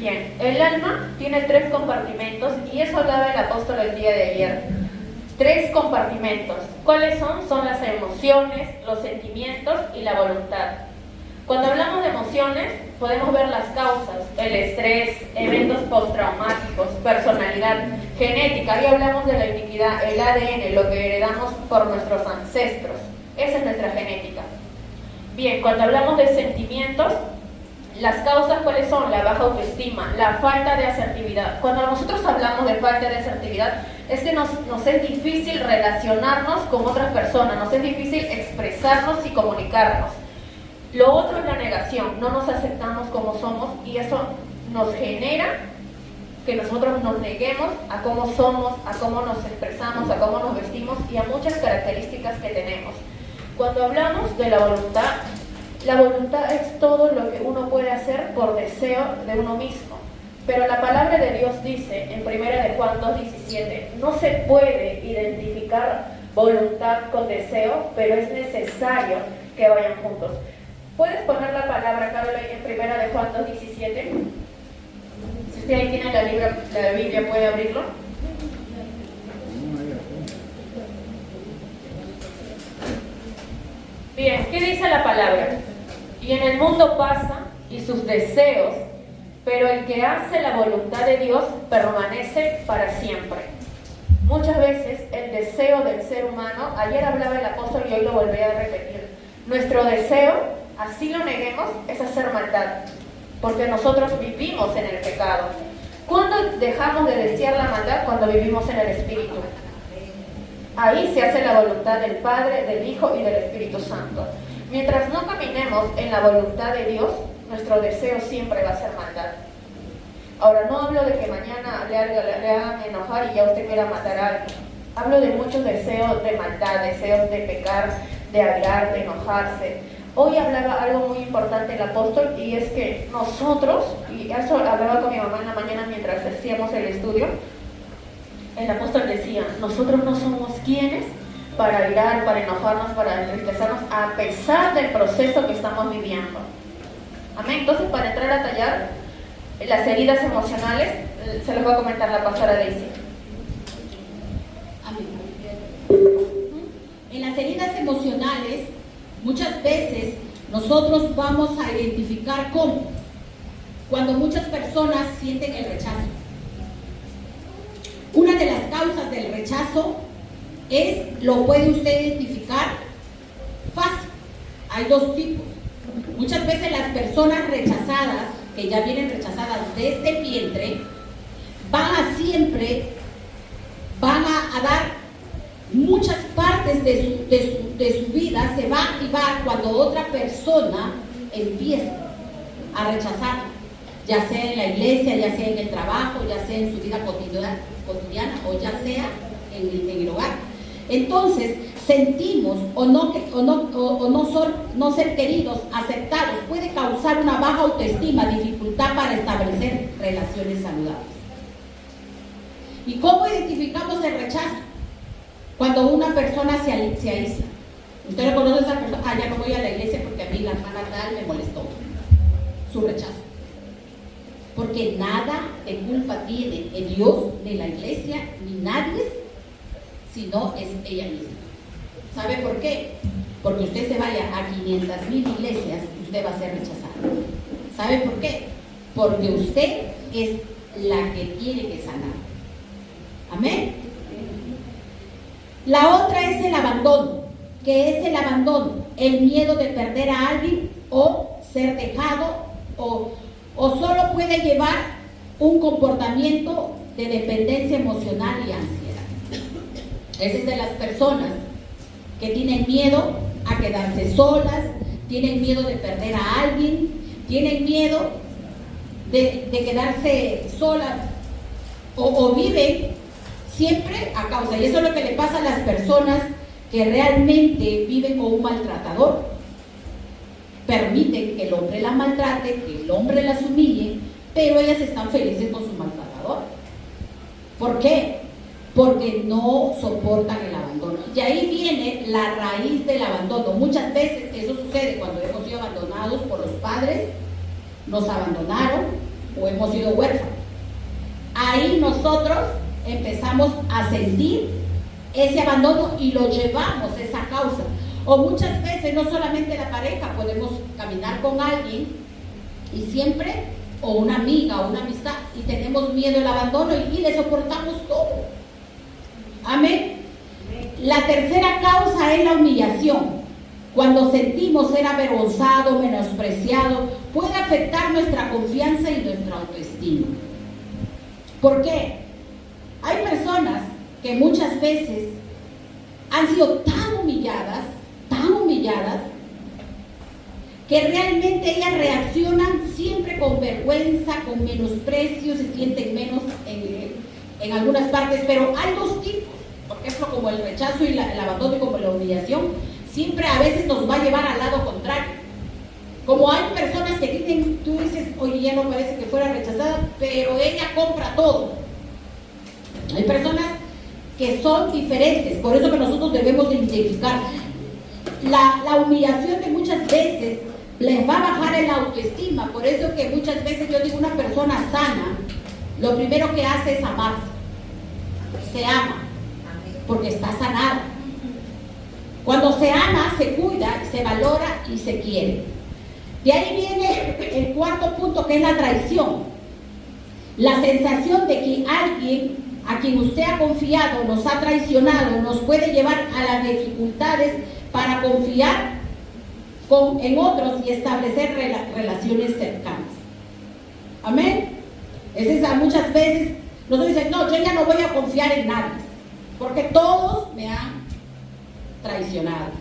Bien, el alma tiene 3 compartimentos y eso hablaba el apóstol el día de ayer. 3 compartimentos. ¿Cuáles son? Son las emociones, los sentimientos y la voluntad. Cuando hablamos de emociones, podemos ver las causas, el estrés, eventos postraumáticos, personalidad, genética. Ahí hablamos de la iniquidad, el ADN, lo que heredamos por nuestros ancestros. Esa es nuestra genética. Bien, cuando hablamos de sentimientos, las causas, ¿cuáles son? La baja autoestima, la falta de asertividad. Cuando nosotros hablamos de falta de asertividad, es que nos es difícil relacionarnos con otras personas, nos es difícil expresarnos y comunicarnos. Lo otro es la negación, no nos aceptamos como somos y eso nos genera que nosotros nos neguemos a cómo somos, a cómo nos expresamos, a cómo nos vestimos y a muchas características que tenemos. Cuando hablamos de la voluntad es todo lo que uno puede hacer por deseo de uno mismo. Pero la palabra de Dios dice en 1 de Juan 2:17, no se puede identificar voluntad con deseo, pero es necesario que vayan juntos. ¿Puedes poner la palabra, Carla, en 1 de Juan 2:17? Si usted ahí tiene la Biblia, ¿puede abrirlo? Bien, ¿qué dice la palabra? Y en el mundo pasa y sus deseos, pero el que hace la voluntad de Dios permanece para siempre. Muchas veces el deseo del ser humano, ayer hablaba el apóstol y hoy lo volví a repetir, nuestro deseo, así lo neguemos, es hacer maldad, porque nosotros vivimos en el pecado. ¿Cuándo dejamos de desear la maldad? Cuando vivimos en el Espíritu. Ahí se hace la voluntad del Padre, del Hijo y del Espíritu Santo. Mientras no caminemos en la voluntad de Dios, nuestro deseo siempre va a ser maldad. Ahora, no hablo de que mañana le hagan enojar y ya usted quiera matar a alguien. Hablo de muchos deseos de maldad, deseos de pecar, de hablar, de enojarse. Hoy hablaba algo muy importante el apóstol y es que nosotros, y eso hablaba con mi mamá en la mañana mientras hacíamos el estudio, el apóstol decía, nosotros no somos quienes para irar, para enojarnos, para entristecernos, a pesar del proceso que estamos viviendo. Amén. Entonces, para entrar a tallar las heridas emocionales, se los voy a comentar la pastora Daisy. Amén. En las heridas emocionales, muchas veces nosotros vamos a identificar cómo. Cuando muchas personas sienten el rechazo. Una de las causas del rechazo lo puede usted identificar fácil. Hay 2 tipos. Muchas veces las personas rechazadas, que ya vienen rechazadas desde el vientre, van a dar muchas partes de su vida, se va a activar cuando otra persona empieza a rechazar, ya sea en la iglesia, ya sea en el trabajo, ya sea en su vida cotidiana o ya sea en el hogar. Entonces, sentimos no ser queridos, aceptados, puede causar una baja autoestima, dificultad para establecer relaciones saludables. ¿Y cómo identificamos el rechazo? Cuando una persona se aísla. Usted no conoce a esa persona, ya no voy a la iglesia porque a mí la hermana tal me molestó. Su rechazo. Porque nada de culpa tiene ni Dios, ni la iglesia, ni nadie, sino es ella misma. ¿Sabe por qué? Porque usted se vaya a 500,000 iglesias y usted va a ser rechazado. ¿Sabe por qué? Porque usted es la que tiene que sanar. Amén. La otra es el abandono. ¿Qué es el abandono? El miedo de perder a alguien o ser dejado o solo puede llevar un comportamiento de dependencia emocional y ansiedad. Esa es de las personas que tienen miedo a quedarse solas, tienen miedo de perder a alguien, tienen miedo de quedarse solas o viven siempre a causa. Y eso es lo que le pasa a las personas que realmente viven con un maltratador. Permiten que el hombre las maltrate, que el hombre las humille, pero ellas están felices con su maltratador. ¿Por qué? Porque no soportan el abandono. Y ahí viene la raíz del abandono. Muchas veces eso sucede cuando hemos sido abandonados por los padres, nos abandonaron, o hemos sido huérfanos. Ahí nosotros empezamos a sentir ese abandono y lo llevamos, esa causa. O muchas veces, no solamente la pareja, podemos caminar con alguien y siempre, o una amiga o una amistad, y tenemos miedo al abandono y le soportamos todo. Amén. La tercera causa es la humillación. Cuando sentimos ser avergonzado, menospreciado, puede afectar nuestra confianza y nuestra autoestima. ¿Por qué? Hay personas que muchas veces han sido tan humilladas, que realmente ellas reaccionan siempre con vergüenza, con menosprecio, se sienten menos en algunas partes, pero hay dos tipos, por ejemplo, como el rechazo y el abandono y como la humillación, siempre a veces nos va a llevar al lado contrario. Como hay personas que dicen, tú dices, oye, ya no parece que fuera rechazada, pero ella compra todo. Hay personas que son diferentes, por eso que nosotros debemos de identificar. La humillación de muchas veces les va a bajar el autoestima, por eso que muchas veces yo digo, una persona sana, lo primero que hace es amarse, se ama, porque está sanada. Cuando se ama, se cuida, se valora y se quiere. De ahí viene el cuarto punto, que es la traición. La sensación de que alguien a quien usted ha confiado nos ha traicionado, nos puede llevar a las dificultades para confiar en otros y establecer relaciones cercanas. Amén. Muchas veces nosotros dicen, no, yo ya no voy a confiar en nadie, porque todos me han traicionado.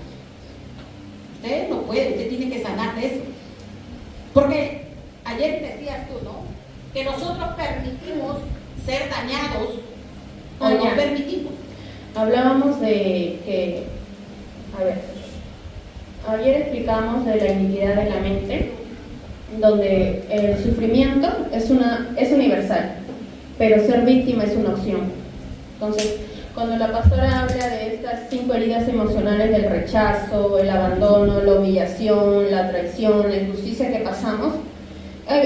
Usted no puede, usted tiene que sanar de eso. Porque ayer decías tú, ¿no? Que nosotros permitimos ser dañados o no permitimos. Hablábamos de que, ayer explicamos de la iniquidad de la mente, donde el sufrimiento es universal, pero ser víctima es una opción. Entonces, cuando la pastora habla de estas 5 heridas emocionales del rechazo, el abandono, la humillación, la traición, la injusticia que pasamos,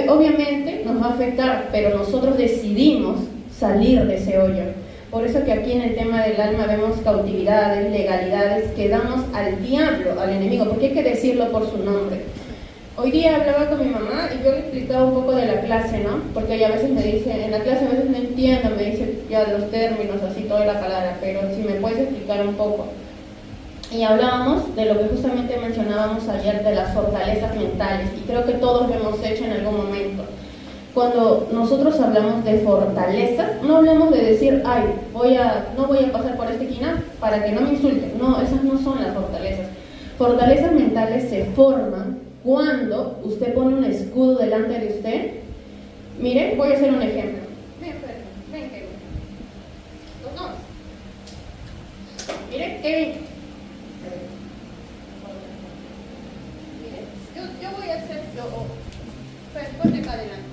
obviamente nos va a afectar, pero nosotros decidimos salir de ese hoyo. Por eso que aquí en el tema del alma vemos cautividades, legalidades que damos al diablo, al enemigo, porque hay que decirlo por su nombre. Hoy día hablaba con mi mamá y yo le explicaba un poco de la clase, ¿no? Porque ella a veces me dice, en la clase a veces no entiendo, me dice ya los términos, así toda la palabra, pero si me puedes explicar un poco. Y hablábamos de lo que justamente mencionábamos ayer, de las fortalezas mentales, y creo que todos lo hemos hecho en algún momento. Cuando nosotros hablamos de fortalezas, no hablamos de decir, ay, no voy a pasar por esta esquina para que no me insulten. No, esas no son las fortalezas. Fortalezas mentales se forman cuando usted pone un escudo delante de usted. Miren, voy a hacer un ejemplo. Ven, Kevin. Los dos. Miren, Kevin. Miren, yo voy a hacer, ponte acá adelante.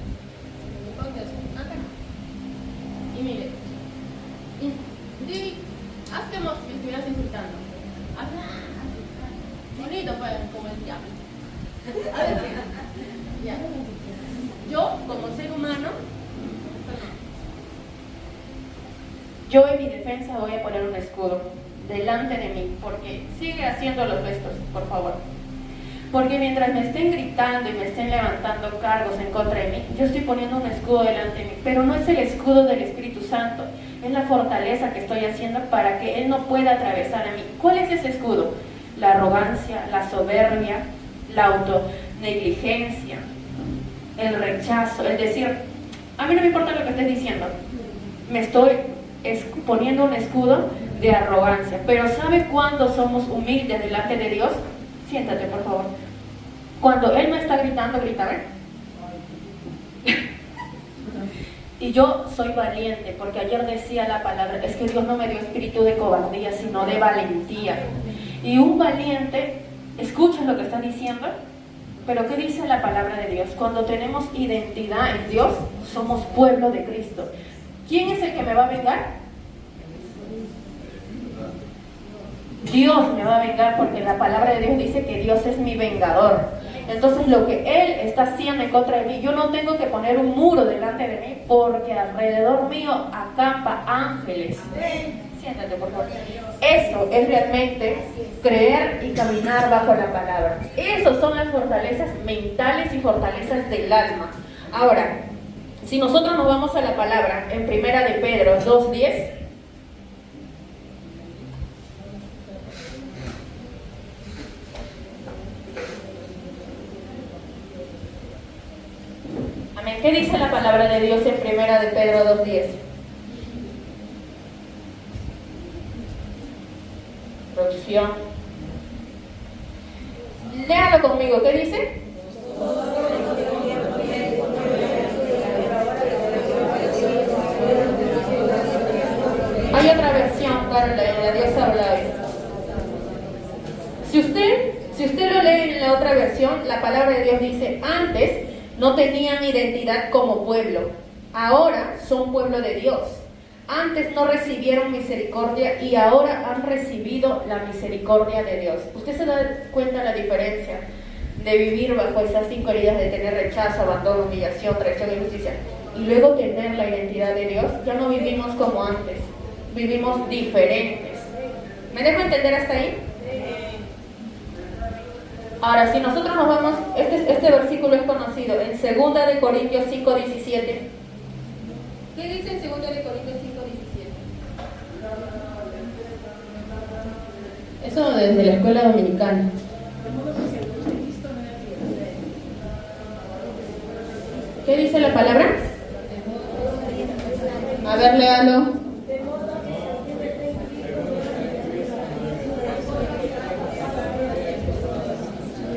Ponte así, acá. Y mire, haz que me estuvieras insultando. Bonito, pues, como el diablo. A ver, ya. Yo, como ser humano, yo en mi defensa voy a poner un escudo delante de mí, porque sigue haciendo los gestos, por favor. Porque mientras me estén gritando y me estén levantando cargos en contra de mí, yo estoy poniendo un escudo delante de mí, pero no es el escudo del Espíritu Santo, es la fortaleza que estoy haciendo para que Él no pueda atravesar a mí. ¿Cuál es ese escudo? La arrogancia, la soberbia, la autonegligencia, el rechazo, el decir, a mí no me importa lo que estés diciendo, me estoy poniendo un escudo de arrogancia. Pero ¿sabe cuándo somos humildes delante de Dios? Siéntate, por favor. Cuando Él me está gritando, grita, ¿ven? Y yo soy valiente, porque ayer decía la palabra, es que Dios no me dio espíritu de cobardía, sino de valentía. Y un valiente escucha lo que está diciendo, pero ¿qué dice la palabra de Dios? Cuando tenemos identidad en Dios, somos pueblo de Cristo. ¿Quién es el que me va a vengar? Dios me va a vengar, porque la palabra de Dios dice que Dios es mi vengador. Entonces lo que Él está haciendo en contra de mí, yo no tengo que poner un muro delante de mí, porque alrededor mío acampa ángeles. Siéntate, por favor. Eso es realmente creer y caminar bajo la palabra. Esas son las fortalezas mentales y fortalezas del alma. Ahora, si nosotros nos vamos a la palabra en Primera de Pedro 2:10, amén. ¿Qué dice la palabra de Dios en Primera de Pedro 2:10? Producción. Léalo conmigo, ¿qué dice? Hay otra versión, Carla, en la Dios habla hoy. Si usted lo lee en la otra versión, la palabra de Dios dice: antes no tenían identidad como pueblo, ahora son pueblo de Dios. Antes no recibieron misericordia y ahora han recibido la misericordia de Dios. ¿Usted se da cuenta la diferencia de vivir bajo esas 5 heridas de tener rechazo, abandono, humillación, traición y injusticia, y luego tener la identidad de Dios? Ya no vivimos como antes, vivimos diferentes. ¿Me dejo entender hasta ahí? Ahora, si nosotros nos vamos, este versículo es conocido en 2 de Corintios 5:17. ¿Qué dice en 2 de Corintios 5:17? Eso desde la escuela dominicana. ¿Qué dice la palabra? A ver, léalo.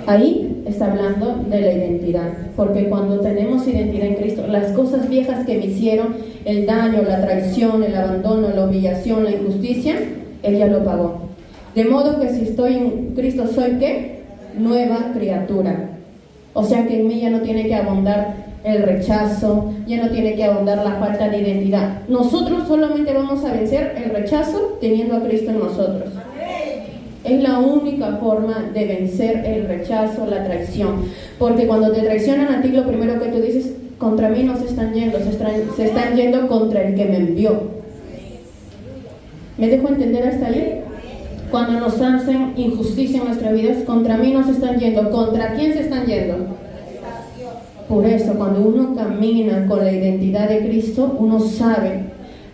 Ahí está hablando de la identidad, porque cuando tenemos identidad en Cristo, las cosas viejas que me hicieron, el daño, la traición, el abandono, la humillación, la injusticia, Él ya lo pagó. De modo que si estoy en Cristo, ¿soy qué? Nueva criatura. O sea que en mí ya no tiene que abundar el rechazo, ya no tiene que abundar la falta de identidad. Nosotros solamente vamos a vencer el rechazo teniendo a Cristo en nosotros. Es la única forma de vencer el rechazo, la traición. Porque cuando te traicionan a ti, lo primero que tú dices: contra mí no se están yendo, se están yendo contra el que me envió. ¿Me dejo entender hasta ahí? Cuando nos hacen injusticia en nuestras vidas, contra mí no se están yendo. ¿Contra quién se están yendo? Por eso, cuando uno camina con la identidad de Cristo, uno sabe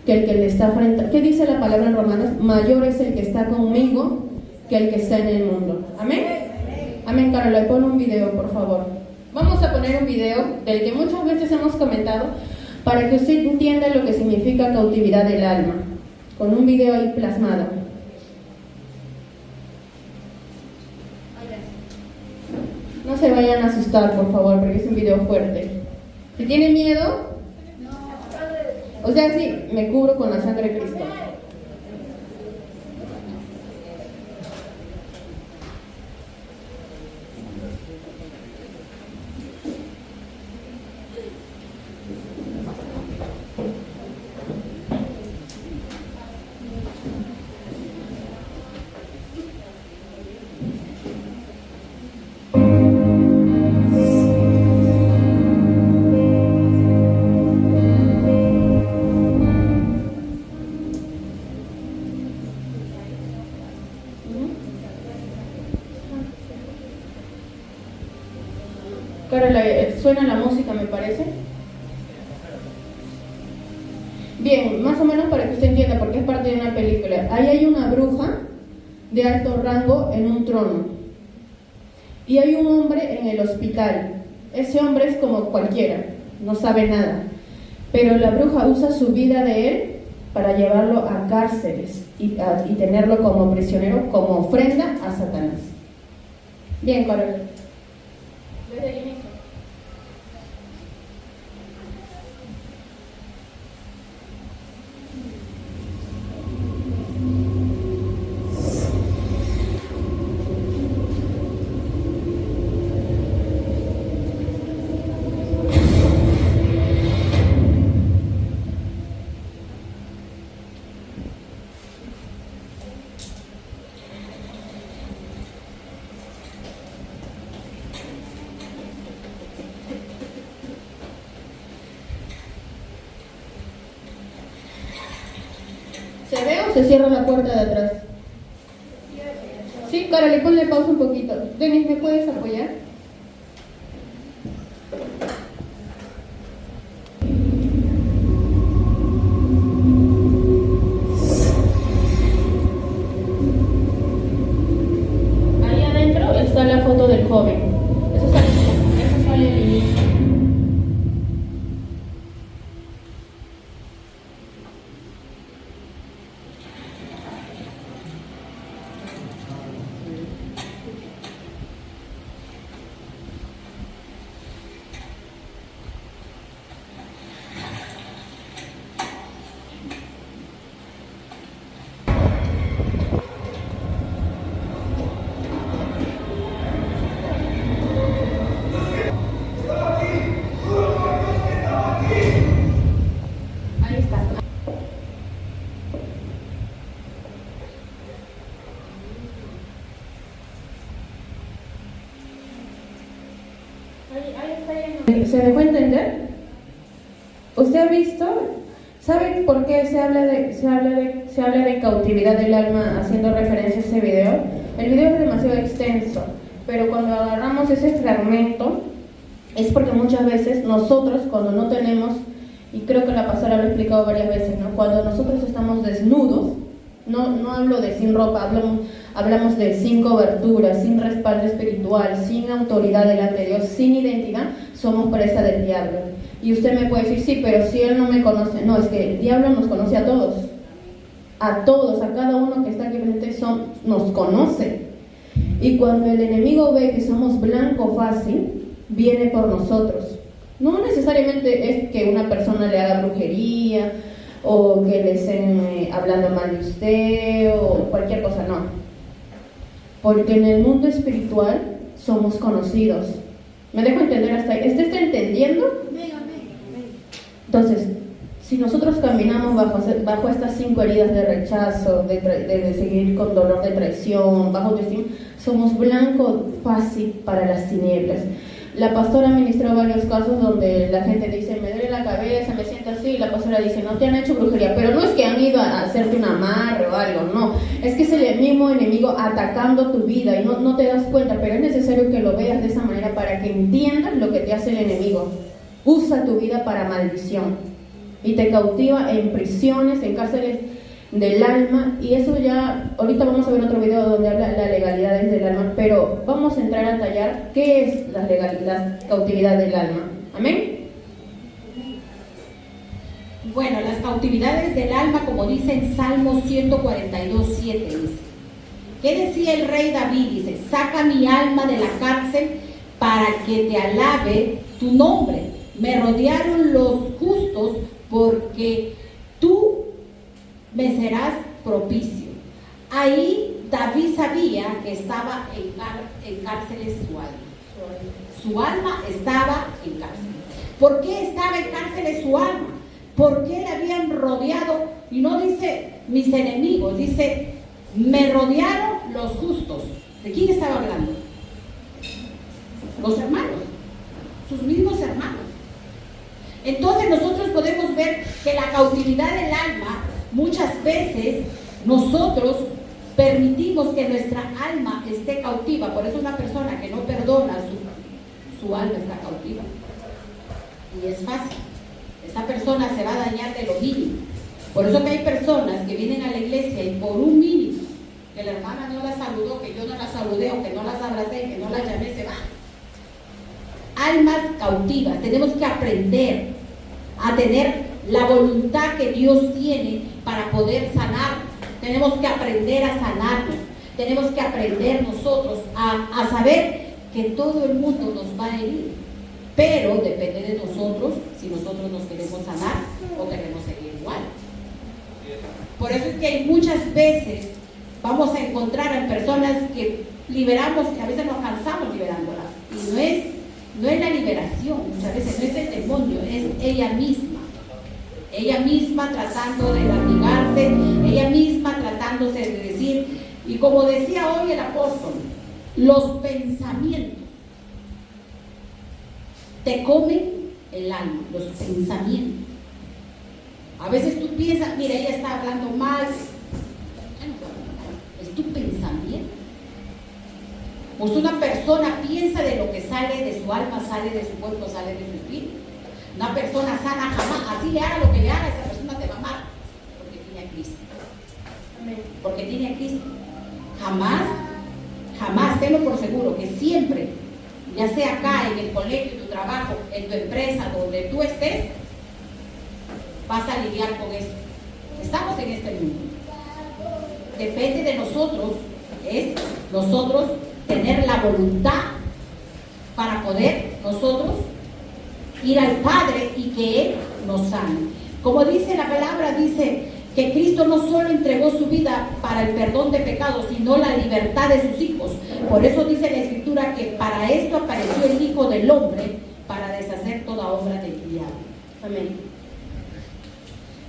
que el que le está frente. ¿Qué dice la palabra en Romanos? Mayor es el que está conmigo que el que está en el mundo. ¿Amén? Amén, Carola. Pon un video, por favor. Vamos a poner un video del que muchas veces hemos comentado, para que usted entienda lo que significa cautividad del alma, con un video ahí plasmado. No se vayan a asustar, por favor, porque es un video fuerte. Si tienen miedo, o sea, sí, me cubro con la sangre de Cristo. Suena la música, me parece. Bien, más o menos para que usted entienda, porque es parte de una película. Ahí hay una bruja de alto rango en un trono. Y hay un hombre en el hospital. Ese hombre es como cualquiera, no sabe nada. Pero la bruja usa su vida de él para llevarlo a cárceles y tenerlo como prisionero, como ofrenda a Satanás. Bien, Carol. Desde el inicio. se cierra la puerta de atrás. Sí, Carol, ponle pausa un poquito. Denis, ¿me puedes apoyar? Ahí adentro está la foto del joven. Eso sale al inicio. Ahí está. Ahí está. ¿Se dejó entender? ¿Usted ha visto? ¿Sabe por qué se habla de cautividad del alma haciendo referencia a ese video? El video es demasiado extenso, pero cuando agarramos ese fragmento es porque muchas veces nosotros cuando no tenemos, y creo que la pastora lo ha explicado varias veces, ¿no? Cuando nosotros estamos desnudos, no hablo de sin ropa, hablamos de sin cobertura, sin respaldo espiritual, sin autoridad delante de Dios, sin identidad, somos presa del diablo. Y usted me puede decir, sí, pero si él no me conoce. No, es que el diablo nos conoce a todos, a cada uno que está aquí presente nos conoce. Y cuando el enemigo ve que somos blanco fácil, viene por nosotros. No necesariamente es que una persona le haga brujería o que le estén hablando mal de usted o cualquier cosa, no. Porque en el mundo espiritual somos conocidos. ¿Me dejo entender hasta ahí? ¿Usted está entendiendo? Entonces, si nosotros caminamos bajo estas 5 heridas de rechazo, de seguir con dolor de traición, bajo autoestima, somos blanco fácil para las tinieblas. La pastora ministró varios casos donde la gente dice, me duele la cabeza, me siento así, y la pastora dice, no te han hecho brujería, pero no es que han ido a hacerte un amarre o algo, no, es que es el mismo enemigo atacando tu vida y no te das cuenta, pero es necesario que lo veas de esa manera para que entiendas lo que te hace el enemigo. Usa tu vida para maldición y te cautiva en prisiones, en cárceles del alma, y eso ya, ahorita vamos a ver otro video donde habla de las legalidades del alma, pero vamos a entrar a tallar qué es la cautividad del alma. ¿Amén? Bueno, las cautividades del alma, como dice en Salmo 142:7, dice, ¿qué decía el rey David? Dice, saca mi alma de la cárcel para que te alabe tu nombre. Me rodearon los justos porque tú me serás propicio. Ahí David sabía que estaba en cárceles su alma. Su alma estaba en cárcel. ¿Por qué estaba en cárceles su alma? ¿Por qué le habían rodeado? Y no dice mis enemigos, dice me rodearon los justos. ¿De quién estaba hablando? Los hermanos, sus mismos hermanos. Entonces nosotros podemos ver que la cautividad del alma, muchas veces nosotros permitimos que nuestra alma esté cautiva. Por eso una persona que no perdona, su alma está cautiva. Y es fácil. Esa persona se va a dañar de lo mínimo. Por eso que hay personas que vienen a la iglesia y por un mínimo, que la hermana no la saludó, que yo no la saludé, o que no las abracé, que no la llamé, se va. Almas cautivas. Tenemos que aprender a tener la voluntad que Dios tiene para poder sanar. Tenemos que aprender a sanarnos. Tenemos que aprender nosotros a saber que todo el mundo nos va a herir, pero depende de nosotros si nosotros nos queremos sanar o queremos seguir igual. Por eso es que hay muchas veces vamos a encontrar a personas que liberamos, y a veces nos cansamos liberándolas, y no es la liberación, muchas veces no es el demonio, es ella misma tratando de latigarse, ella misma tratándose de decir, y como decía hoy el apóstol, los pensamientos te comen el alma, los pensamientos. A veces tú piensas, mira, ella está hablando mal, Pues una persona piensa de lo que sale de su alma, sale de su cuerpo, sale de su espíritu. Una persona sana jamás, así le haga lo que le haga, esa persona te va a amar, porque tiene a Cristo. Amén. Porque tiene a Cristo. Jamás, jamás, tenlo por seguro, que siempre, ya sea acá, en el colegio, en tu trabajo, en tu empresa, donde tú estés, vas a lidiar con esto. Estamos en este mundo. Depende de nosotros, es nosotros tener la voluntad para poder nosotros ir al Padre y que Él nos sane. Como dice la palabra, dice que Cristo no solo entregó su vida para el perdón de pecados, sino la libertad de sus hijos. Por eso dice la Escritura que para esto apareció el Hijo del Hombre, para deshacer toda obra del diablo. Amén.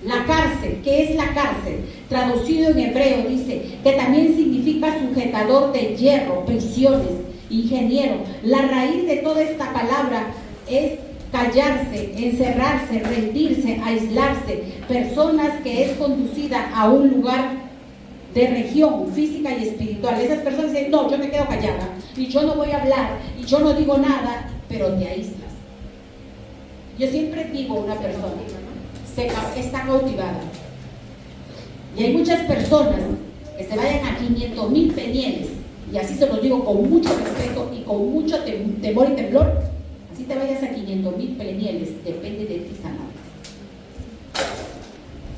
La cárcel, ¿qué es la cárcel? Traducido en hebreo dice que también significa sujetador de hierro, prisiones, ingeniero. La raíz de toda esta palabra es callarse, encerrarse, rendirse, aislarse. Personas que es conducida a un lugar de región física y espiritual. Esas personas dicen, no, yo me quedo callada y yo no voy a hablar y yo no digo nada, pero te aíslas. Yo siempre digo una persona está cautivada. Y hay muchas personas que se vayan a 500,000 penieles, y así se los digo con mucho respeto y con mucho temor y temblor, así te vayas a 500,000 penieles, depende de ti sanar.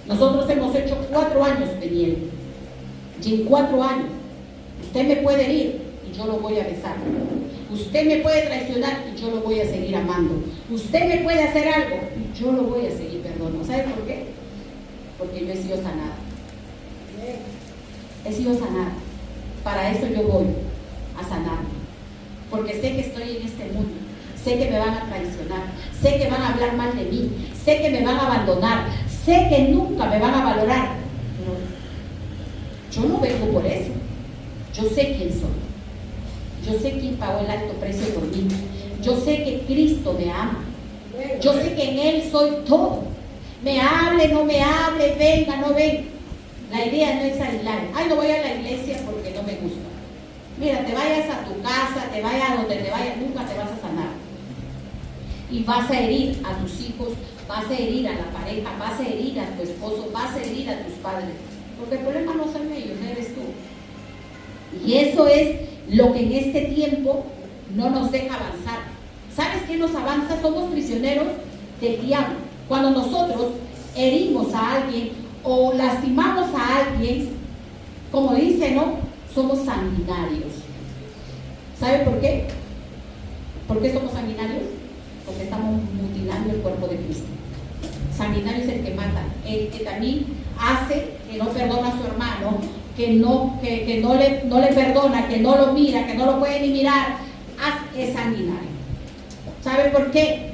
Nosotros hemos hecho 4 años peniel, y en 4 años usted me puede herir y yo lo voy a besar. Usted me puede traicionar y yo lo voy a seguir amando. Usted me puede hacer algo y yo lo voy a seguir perdonando. ¿Sabe por qué? Porque yo he sido sanada. He sido sanada. Para eso yo voy a sanarme. Porque sé que estoy en este mundo. Sé que me van a traicionar. Sé que van a hablar mal de mí. Sé que me van a abandonar. Sé que nunca me van a valorar. Pero yo no vengo por eso. Yo sé quién soy. Yo sé quién pagó el alto precio por mí. Yo sé que Cristo me ama. Yo sé que en Él soy todo. Me hable, no me hable, venga, no venga. La idea no es aislar. Ay, no voy a la iglesia porque no me gusta. Mira, te vayas a tu casa, te vayas a donde te vayas, nunca te vas a sanar. Y vas a herir a tus hijos, vas a herir a la pareja, vas a herir a tu esposo, vas a herir a tus padres. Porque el problema no son ellos, eres tú. Y eso es lo que en este tiempo no nos deja avanzar. ¿Sabes qué nos avanza? Somos prisioneros del diablo. Cuando nosotros herimos a alguien o lastimamos a alguien, como dice, ¿no? Somos sanguinarios. ¿Sabe por qué? ¿Por qué somos sanguinarios? Porque estamos mutilando el cuerpo de Cristo. Sanguinario es el que mata, el que también hace que no perdona a su hermano, que no le perdona, que no lo mira, que no lo puede ni mirar, es sanguinario. ¿Sabe por qué?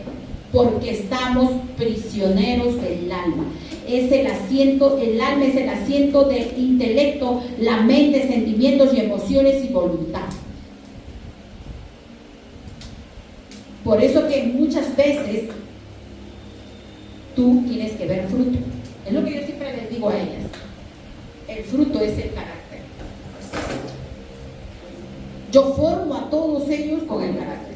Porque estamos prisioneros del alma. Es el asiento, el alma es el asiento del intelecto, la mente, sentimientos y emociones y voluntad. Por eso que muchas veces tú tienes que ver fruto. Es lo que yo siempre les digo a ellas. El fruto es el carácter. Yo formo a todos ellos con el carácter.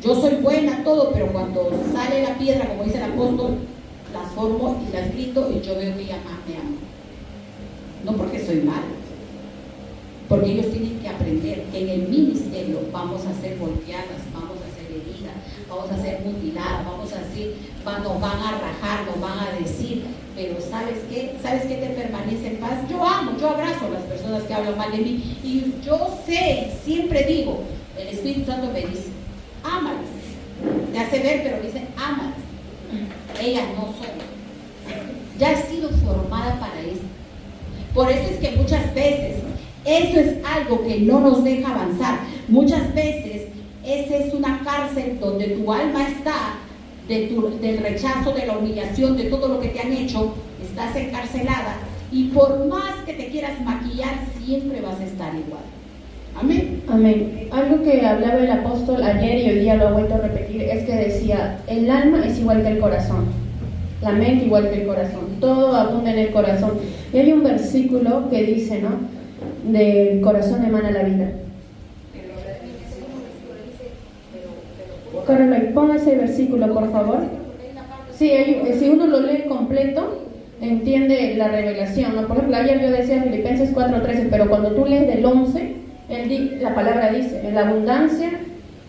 Yo soy buena, todo, pero cuando sale la piedra, como dice el apóstol, las formo y las grito y yo veo que ella más me ama. No porque soy mala, porque ellos tienen que aprender que en el ministerio vamos a ser golpeadas, vamos a ser heridas, vamos a ser mutiladas, vamos a ser, nos van a rajar, nos van a decir, pero ¿sabes qué? ¿Sabes qué te permanece en paz? Yo amo, yo abrazo a las personas que hablan mal de mí y yo sé, siempre digo, el Espíritu Santo me dice, ámalas. Te hace ver, pero dice, ámalas. Ellas no son. Ya he sido formada para eso. Por eso es que muchas veces eso es algo que no nos deja avanzar. Muchas veces esa es una cárcel donde tu alma está del rechazo, de la humillación, de todo lo que te han hecho, estás encarcelada y por más que te quieras maquillar, siempre vas a estar igual. Amén. Amén. Algo que hablaba el apóstol ayer y hoy día lo ha vuelto a repetir es que decía, el alma es igual que el corazón, la mente igual que el corazón, todo abunda en el corazón. Y hay un versículo que dice, ¿no? Del corazón emana la vida. Caroline, pon ese versículo, por favor. Sí, si uno lo lee completo, entiende la revelación, ¿no? Por ejemplo, ayer yo decía Filipenses 4:13, pero cuando tú lees del 11, la palabra dice, en la abundancia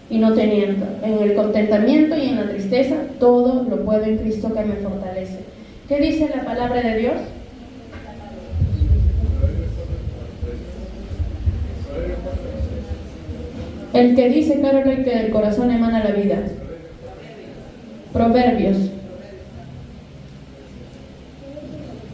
y no teniendo, en el contentamiento y en la tristeza, todo lo puedo en Cristo que me fortalece. ¿Qué dice la palabra de Dios? El que dice, Caroline, que del corazón emana la vida. Proverbios.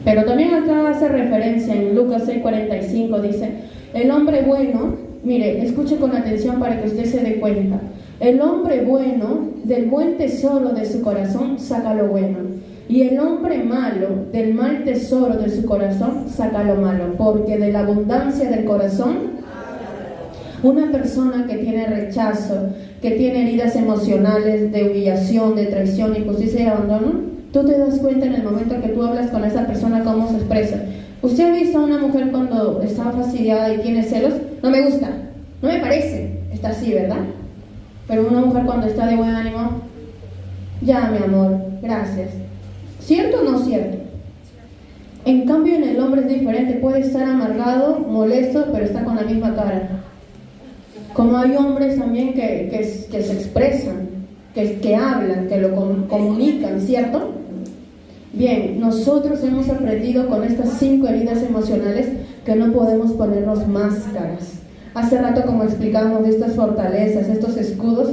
Pero también acá hace referencia en Lucas 6:45, dice, el hombre bueno, mire, escuche con atención para que usted se dé cuenta, el hombre bueno del buen tesoro de su corazón saca lo bueno, y el hombre malo del mal tesoro de su corazón saca lo malo, porque de la abundancia del corazón, una persona que tiene rechazo, que tiene heridas emocionales de humillación, de traición, injusticia y abandono, tú te das cuenta en el momento que tú hablas con esa persona cómo se expresa. ¿Usted ha visto a una mujer cuando está fastidiada y tiene celos? No me gusta, no me parece, está así, ¿verdad? Pero una mujer cuando está de buen ánimo, ya mi amor, gracias. ¿Cierto o no cierto? En cambio en el hombre es diferente, puede estar amargado, molesto, pero está con la misma cara. Como hay hombres también que se expresan, que hablan, que lo comunican, ¿cierto? Bien, nosotros hemos aprendido con estas 5 heridas emocionales que no podemos ponernos máscaras. Hace rato, como explicábamos de estas fortalezas, estos escudos,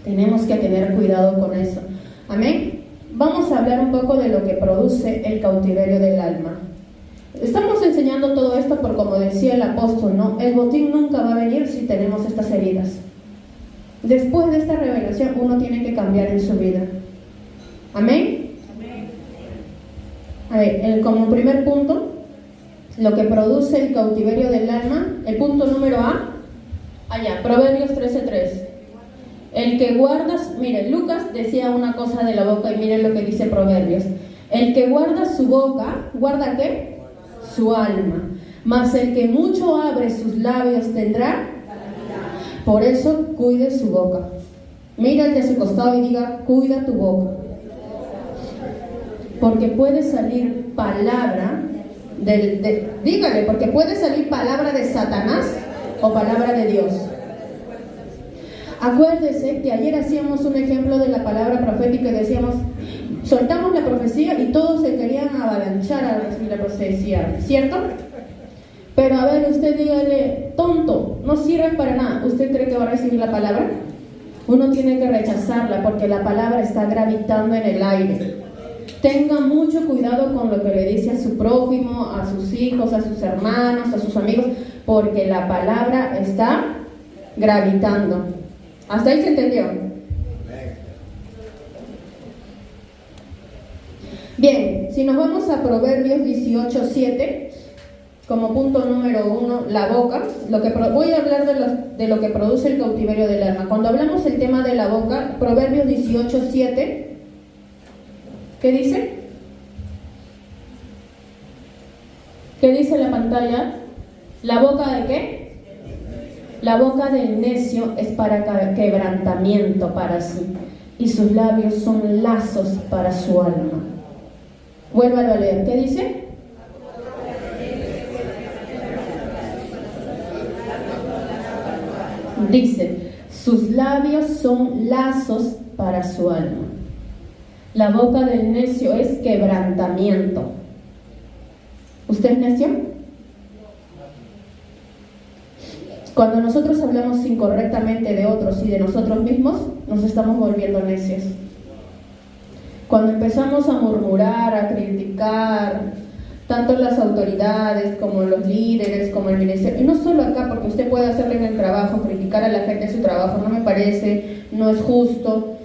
tenemos que tener cuidado con eso. Amén. Vamos a hablar un poco de lo que produce el cautiverio del alma. Estamos enseñando todo esto por, como decía el apóstol, ¿no? El botín nunca va a venir si tenemos estas heridas. Después de esta revelación, uno tiene que cambiar en su vida. ¿Amén? A ver, como primer punto, lo que produce el cautiverio del alma, el punto número A, allá, Proverbios 13:3. El que guarda, mire, Lucas decía una cosa de la boca y miren lo que dice Proverbios. El que guarda su boca, ¿guarda qué? Su alma. Mas el que mucho abre sus labios tendrá. Por eso cuide su boca. Mira al de su costado y diga, cuida tu boca. Porque puede salir palabra dígale, porque puede salir palabra de Satanás o palabra de Dios. Acuérdese que ayer hacíamos un ejemplo de la palabra profética y decíamos, soltamos la profecía y todos se querían avalanchar a recibir la profecía, ¿cierto? Pero a ver, usted dígale, tonto, no sirve para nada. ¿Usted cree que va a recibir la palabra? Uno tiene que rechazarla porque la palabra está gravitando en el aire. Tenga mucho cuidado con lo que le dice a su prójimo, a sus hijos, a sus hermanos, a sus amigos, porque la palabra está gravitando. ¿Hasta ahí se entendió? Bien, si nos vamos a Proverbios 18:7, como punto número 1, la boca, voy a hablar de lo que produce el cautiverio del alma. Cuando hablamos del tema de la boca, Proverbios 18:7, ¿qué dice? ¿Qué dice la pantalla? ¿La boca de qué? La boca del necio es para quebrantamiento para sí, y sus labios son lazos para su alma. Vuélvalo a leer. ¿Qué dice? Dice, sus labios son lazos para su alma. La boca del necio es quebrantamiento. ¿Usted es necio? Cuando nosotros hablamos incorrectamente de otros y de nosotros mismos, nos estamos volviendo necios. Cuando empezamos a murmurar, a criticar, tanto las autoridades como los líderes, como el ministerio, y no solo acá, porque usted puede hacerlo en el trabajo, criticar a la gente de su trabajo, no me parece, no es justo.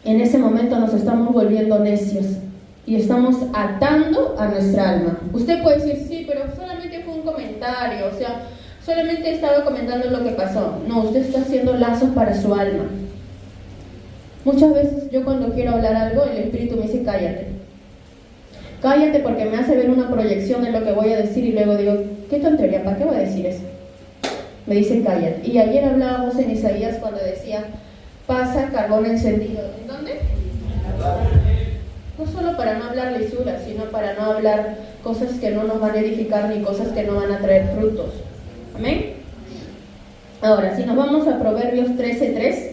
En ese momento nos estamos volviendo necios y estamos atando a nuestra alma. Usted puede decir, sí, pero solamente fue un comentario, o sea, solamente estaba comentando lo que pasó. No, usted está haciendo lazos para su alma. Muchas veces yo cuando quiero hablar algo, el Espíritu me dice, cállate. Cállate porque me hace ver una proyección de lo que voy a decir y luego digo, qué tontería, ¿para qué voy a decir eso? Me dice, cállate. Y ayer hablábamos en Isaías cuando decía, pasa carbón encendido. ¿En dónde? No solo para no hablar lisura, sino para no hablar cosas que no nos van a edificar ni cosas que no van a traer frutos. ¿Amén? Ahora, si nos vamos a Proverbios 13:3,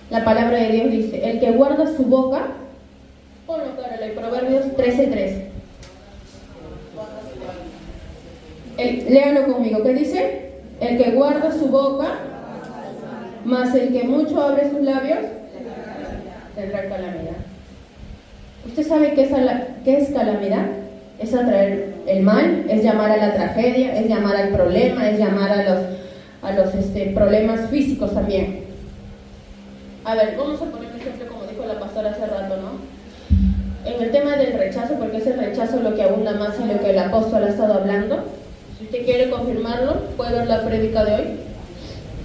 la palabra de Dios dice, el que guarda su boca, ponlo para el Proverbios 13:3. Léalo conmigo, ¿qué dice? El que guarda su boca, más el que mucho abre sus labios, tendrá calamidad. ¿Usted sabe qué es calamidad? Es atraer el mal, es llamar a la tragedia, es llamar al problema, es llamar a los problemas físicos también. A ver, vamos a poner un ejemplo como dijo la pastora hace rato, ¿no? En el tema del rechazo, porque es el rechazo lo que abunda más y lo que el apóstol ha estado hablando. Si usted quiere confirmarlo, puede ver la prédica de hoy.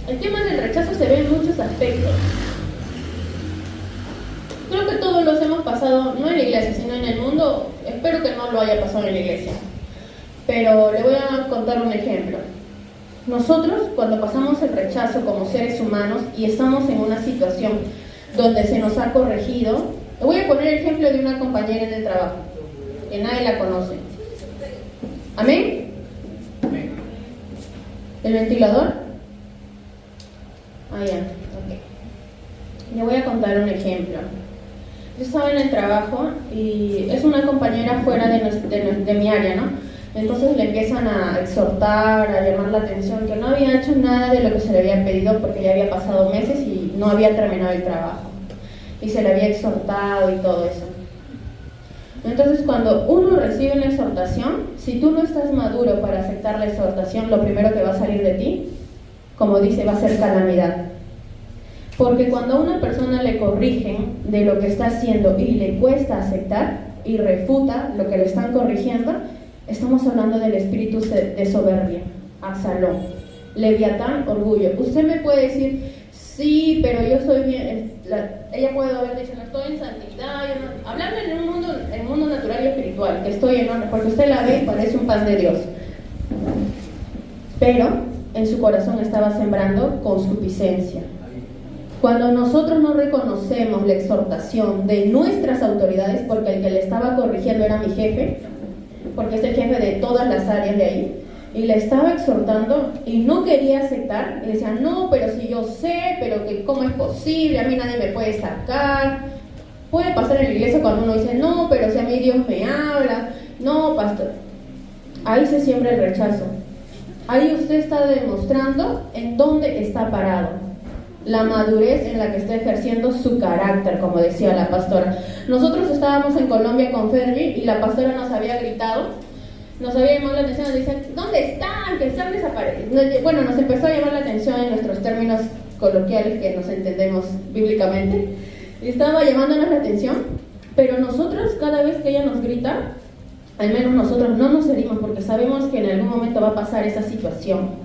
El tema del rechazo se ve en muchos aspectos. Creo que todos los hemos pasado, no en la iglesia, sino en el mundo. Espero que no lo haya pasado en la iglesia. Pero le voy a contar un ejemplo. Nosotros, cuando pasamos el rechazo como seres humanos y estamos en una situación donde se nos ha corregido, le voy a poner el ejemplo de una compañera en el trabajo, que nadie la conoce. ¿Amén? ¿El ventilador? Ah, ya, ok. Le voy a contar un ejemplo. Yo estaba en el trabajo y es una compañera fuera de mi área, ¿no? Entonces le empiezan a exhortar, a llamar la atención, que no había hecho nada de lo que se le había pedido porque ya había pasado meses y no había terminado el trabajo. Y se le había exhortado y todo eso. Entonces, cuando uno recibe una exhortación, si tú no estás maduro para aceptar la exhortación, lo primero que va a salir de ti, como dice, va a ser calamidad. Porque cuando a una persona le corrigen de lo que está haciendo y le cuesta aceptar y refuta lo que le están corrigiendo, estamos hablando del espíritu de soberbia, Absalón, Leviatán, orgullo. Usted me puede decir, sí, pero yo soy bien. Ella puede haber dicho, no estoy en santidad. Hablando en el mundo natural y espiritual, que estoy en orden, porque usted la ve y parece un pan de Dios. Pero en su corazón estaba sembrando concupiscencia. Cuando nosotros no reconocemos la exhortación de nuestras autoridades, porque el que le estaba corrigiendo era mi jefe, porque es el jefe de todas las áreas de ahí, y le estaba exhortando y no quería aceptar, y decía, no, pero si yo sé, pero que cómo es posible, a mí nadie me puede sacar. Puede pasar en la iglesia cuando uno dice, no, pero si a mí Dios me habla, no, pastor. Ahí se siembra el rechazo. Ahí usted está demostrando en dónde está parado, la madurez en la que está ejerciendo su carácter, como decía la pastora. Nosotros estábamos en Colombia con Fergie y la pastora nos había gritado, nos había llamado la atención, nos decía, ¿dónde están? Que están desaparecidos. Bueno, nos empezó a llamar la atención en nuestros términos coloquiales que nos entendemos bíblicamente, y estaba llamándonos la atención, pero nosotros cada vez que ella nos grita, al menos nosotros no nos herimos porque sabemos que en algún momento va a pasar esa situación.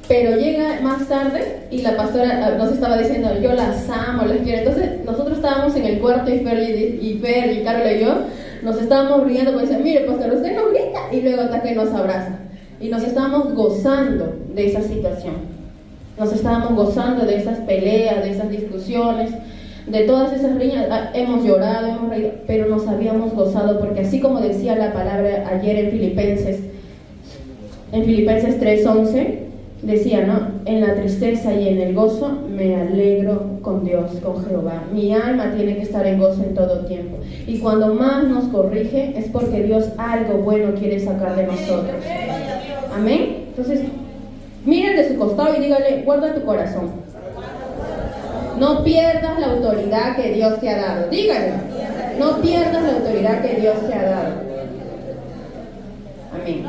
Pero llega más tarde y la pastora nos estaba diciendo, yo las amo, las quiero. Entonces nosotros estábamos en el cuarto y Fer y Carol y yo nos estábamos riendo porque decían, mire pastor, usted nos grita, y luego hasta que nos abraza. Y nos estábamos gozando de esa situación. Nos estábamos gozando de esas peleas, de esas discusiones, de todas esas riñas. Hemos llorado, hemos reído, pero nos habíamos gozado porque así como decía la palabra ayer en Filipenses 3:11, decía, ¿no? En la tristeza y en el gozo me alegro con Dios, con Jehová. Mi alma tiene que estar en gozo en todo tiempo. Y cuando más nos corrige es porque Dios algo bueno quiere sacar de nosotros. Amén. Entonces, miren de su costado y dígale, guarda tu corazón. No pierdas la autoridad que Dios te ha dado. Dígale, no pierdas la autoridad que Dios te ha dado. Amén.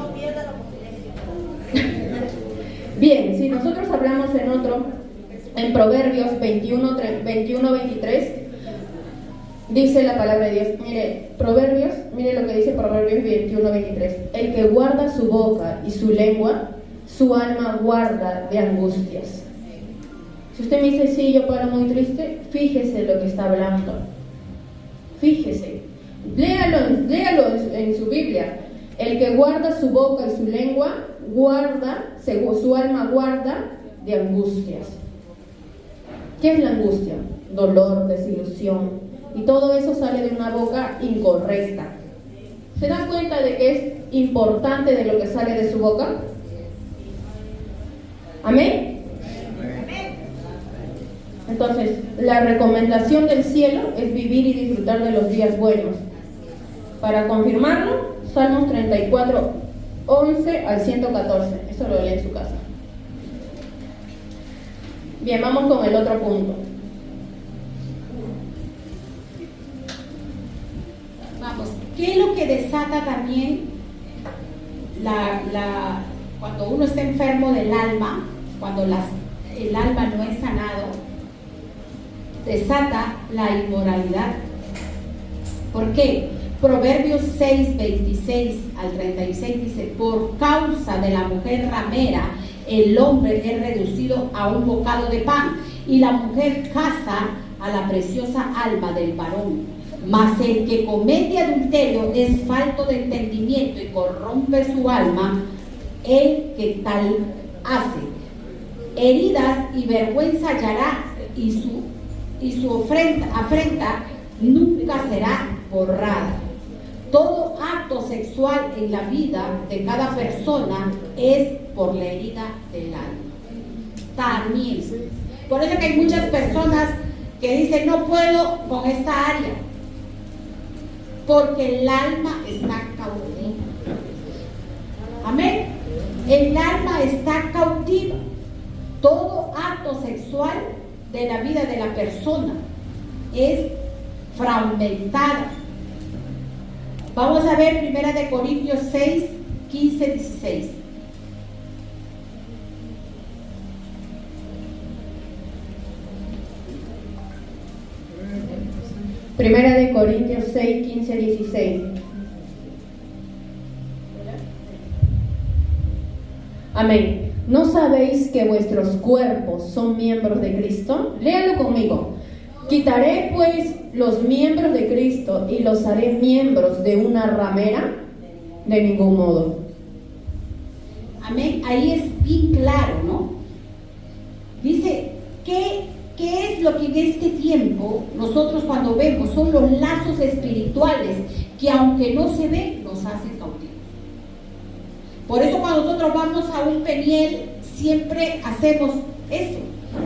Bien, si nosotros hablamos en Proverbios 21:23, dice la palabra de Dios, mire lo que dice Proverbios 21:23, el que guarda su boca y su lengua, su alma guarda de angustias. Si usted me dice, sí, yo paro muy triste, fíjese lo que está hablando. Fíjese, léalo en su Biblia. El que guarda su boca y su lengua, su alma guarda de angustias. ¿Qué es la angustia? Dolor, desilusión. Y todo eso sale de una boca incorrecta. ¿Se dan cuenta de que es importante de lo que sale de su boca? ¿Amén? Entonces, la recomendación del cielo es vivir y disfrutar de los días buenos. Para confirmarlo, Salmos 34, 11 al 114. Eso lo lee en su casa. Bien, vamos con el otro punto. Vamos, ¿qué es lo que desata también cuando uno está enfermo del alma, cuando el alma no es sanado? Desata la inmoralidad. ¿Por qué? Proverbios 6, 26 al 36 dice: por causa de la mujer ramera, el hombre es reducido a un bocado de pan, y la mujer caza a la preciosa alma del varón. Mas el que comete adulterio es falto de entendimiento y corrompe su alma, el que tal hace. Heridas y vergüenza hallará, y su afrenta nunca será borrada. Todo acto sexual en la vida de cada persona es por la herida del alma. También. Por eso que hay muchas personas que dicen: no puedo con esta área, porque el alma está cautiva. Amén. El alma está cautiva. Todo acto sexual de la vida de la persona es fragmentada. Vamos a ver 1 Corintios 6, 15, 16. Primera de Corintios 6, 15, 16. Amén. ¿No sabéis que vuestros cuerpos son miembros de Cristo? Léalo conmigo. ¿Quitaré pues los miembros de Cristo y los haré miembros de una ramera? De ningún modo. Amén. Ahí es bien claro, ¿no? Dice, ¿qué es lo que en este tiempo nosotros cuando vemos? Son los lazos espirituales que, aunque no se ven, nos hacen cautivos. Por eso cuando nosotros vamos a un peniel, siempre hacemos eso,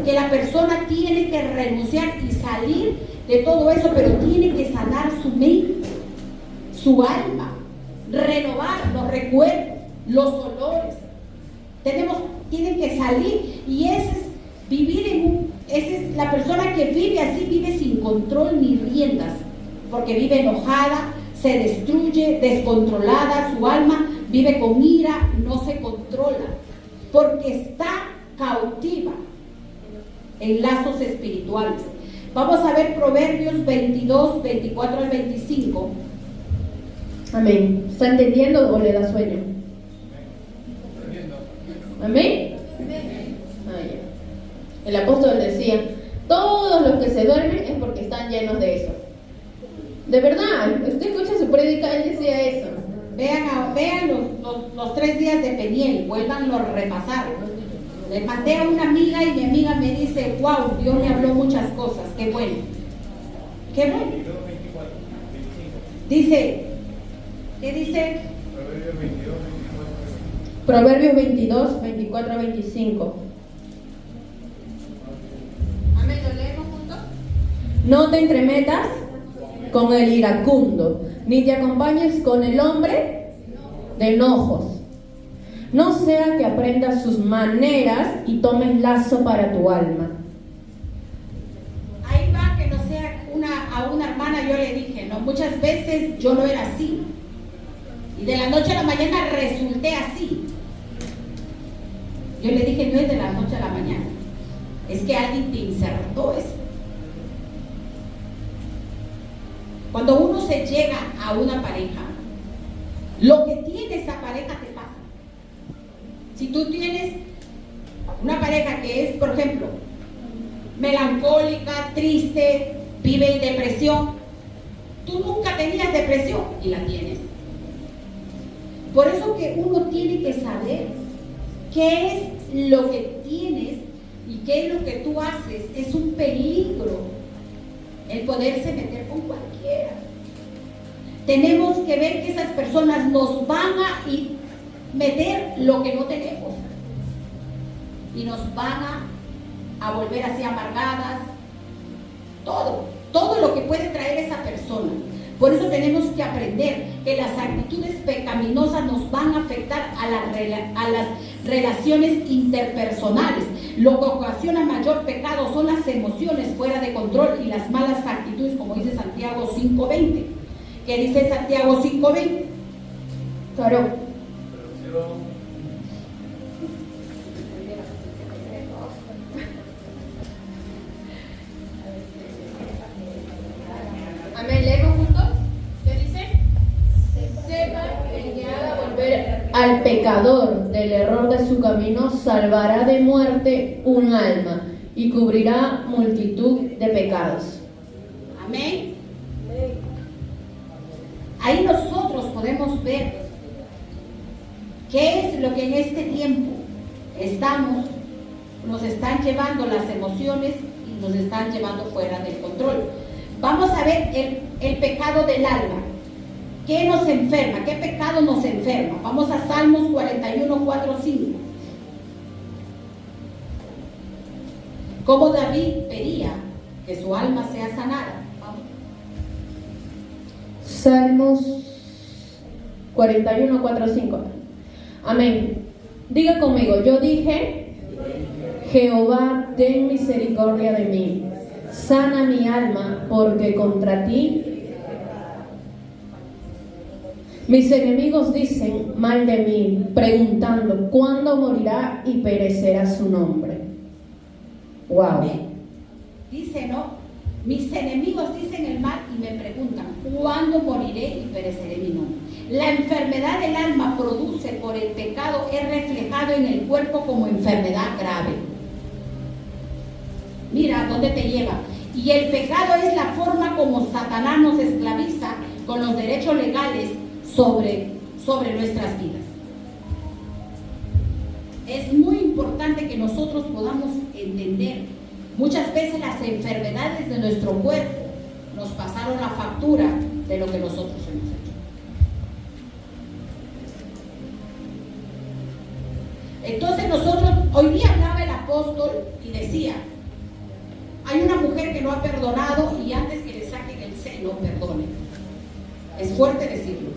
que la persona tiene que renunciar y salir de todo eso, pero tiene que sanar su mente, su alma, renovar los recuerdos, los olores. Tienen que salir, y ese es vivir esa es la persona que vive así, vive sin control ni riendas, porque vive enojada, se destruye, descontrolada, su alma vive con ira, no se controla, porque está cautiva en lazos espirituales. Vamos a ver Proverbios 22, 24 al 25. Amén. ¿Está entendiendo o le da sueño? Amén. El apóstol decía: todos los que se duermen es porque están llenos de eso. De verdad, usted escucha su prédica, él decía eso. Vean los 3 días de Peniel, vuélvanlo a repasar. Le mandé a una amiga y mi amiga me dice: wow, Dios le habló muchas cosas, qué bueno. Qué bueno. Dice, ¿qué dice? Proverbios 22, 24 a 25. Amén, ¿lo leemos juntos? No te entremetas con el iracundo, ni te acompañes con el hombre de enojos. No sea que aprendas sus maneras y tomes lazo para tu alma. Ahí va, que no sea a una hermana yo le dije, no, muchas veces yo no era así. Y de la noche a la mañana resulté así. Yo le dije, no es de la noche a la mañana. Es que alguien te insertó eso. Cuando uno se llega a una pareja, lo que tiene esa pareja te pasa. Si tú tienes una pareja que es, por ejemplo, melancólica, triste, vive en depresión, tú nunca tenías depresión y la tienes. Por eso que uno tiene que saber qué es lo que tienes ¿Y qué es lo que tú haces? Es un peligro el poderse meter con cualquiera. Tenemos que ver que esas personas nos van a meter lo que no tenemos y nos van a volver así amargadas, todo lo que puede traer esa persona. Por eso tenemos que aprender que las actitudes pecaminosas nos van a afectar a las relaciones interpersonales. Lo que ocasiona mayor pecado son las emociones fuera de control y las malas actitudes, como dice Santiago 5:20. ¿Qué dice Santiago 5:20? Claro. Amén, leemos juntos. ¿Qué dice? Sepa el que haga volver al pecador del error de su camino, salvará de muerte un alma y cubrirá multitud de pecados. Amén. Ahí nosotros podemos ver qué es lo que en este tiempo nos están llevando las emociones y nos están llevando fuera del control. Vamos a ver el pecado del alma. ¿Qué nos enferma? ¿Qué pecado nos enferma? Vamos a Salmos 41, 4, 5. Como David pedía que su alma sea sanada. Vamos. Salmos 41, 4, 5. Amén. Diga conmigo, yo dije, Jehová, ten misericordia de mí. Sana mi alma, porque contra ti mis enemigos dicen mal de mí, preguntando cuándo morirá y perecerá su nombre. Wow. Amén. Dice, ¿no? Mis enemigos dicen el mal y me preguntan cuándo moriré y pereceré mi nombre. La enfermedad del alma produce por el pecado es reflejado en el cuerpo como enfermedad grave. Mira dónde te lleva. Y el pecado es la forma como Satanás nos esclaviza con los derechos legales sobre nuestras vidas. Es muy importante que nosotros podamos entender. Muchas veces las enfermedades de nuestro cuerpo nos pasaron la factura de lo que nosotros hemos hecho. Entonces nosotros, hoy día hablaba el apóstol y decía, hay una mujer que no ha perdonado y antes que le saquen el seno, perdone. Es fuerte decirlo.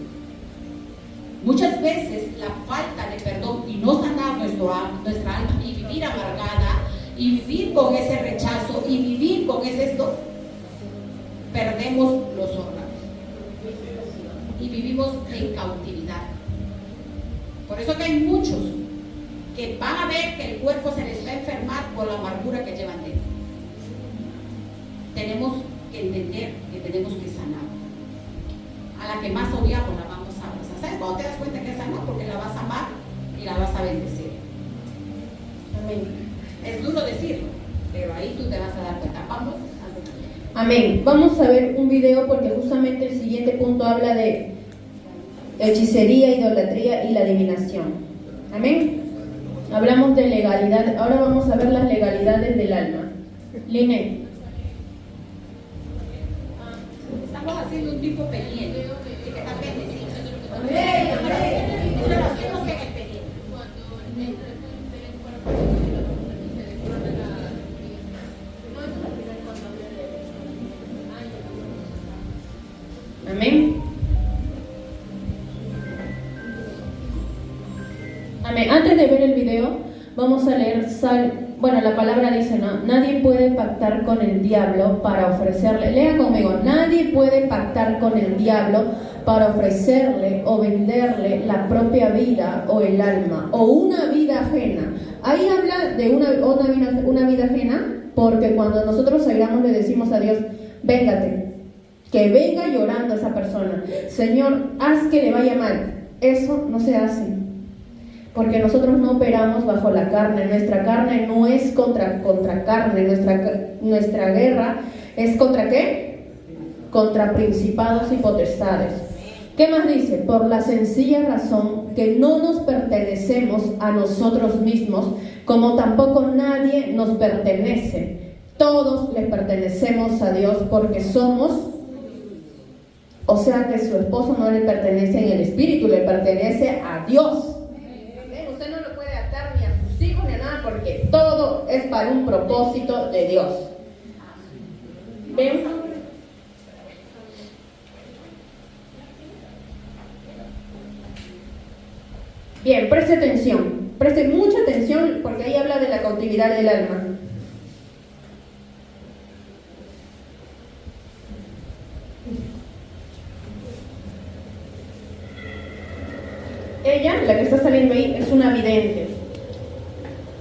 Muchas veces la falta de perdón y no sanar nuestra alma y vivir amargada y vivir con ese rechazo y vivir con esto, perdemos los órganos y vivimos en cautividad. Por eso que hay muchos que van a ver que el cuerpo se les va a enfermar por la amargura que llevan dentro. Tenemos que entender que tenemos que sanar. A la que más odiamos la vamos a abrazar. ¿Sabes cuando te das cuenta que es sana? Porque la vas a amar y la vas a bendecir. Amén. Es duro decirlo, pero ahí tú te vas a dar cuenta. Vamos. Amén. Vamos a ver un video porque justamente el siguiente punto habla de hechicería, idolatría y la adivinación. Amén. Hablamos de legalidad. Ahora vamos a ver las legalidades del alma. Line. Estamos haciendo un tipo pendiente. Que está bendecido. Esto lo hacemos en el pendiente. Amén. Amén. Antes de ver el video, vamos a leer la palabra dice, ¿no? Nadie puede pactar con el diablo para ofrecerle, lea conmigo, nadie puede pactar con el diablo para ofrecerle o venderle la propia vida o el alma o una vida ajena. Ahí habla de una vida ajena porque cuando nosotros airamos le decimos a Dios, véngate, que venga llorando esa persona. Señor, haz que le vaya mal. Eso no se hace. Porque nosotros no operamos bajo la carne. Nuestra carne no es contra carne. Nuestra guerra es ¿contra qué? Contra principados y potestades. ¿Qué más dice? Por la sencilla razón que no nos pertenecemos a nosotros mismos, como tampoco nadie nos pertenece. Todos le pertenecemos a Dios porque somos, o sea que su esposo no le pertenece en el espíritu, le pertenece a Dios. Usted no lo puede atar ni a sus hijos ni a nada porque todo es para un propósito de Dios. ¿Ven? Bien, preste mucha atención porque ahí habla de la cautividad del alma. Ella, la que está saliendo ahí, es una vidente.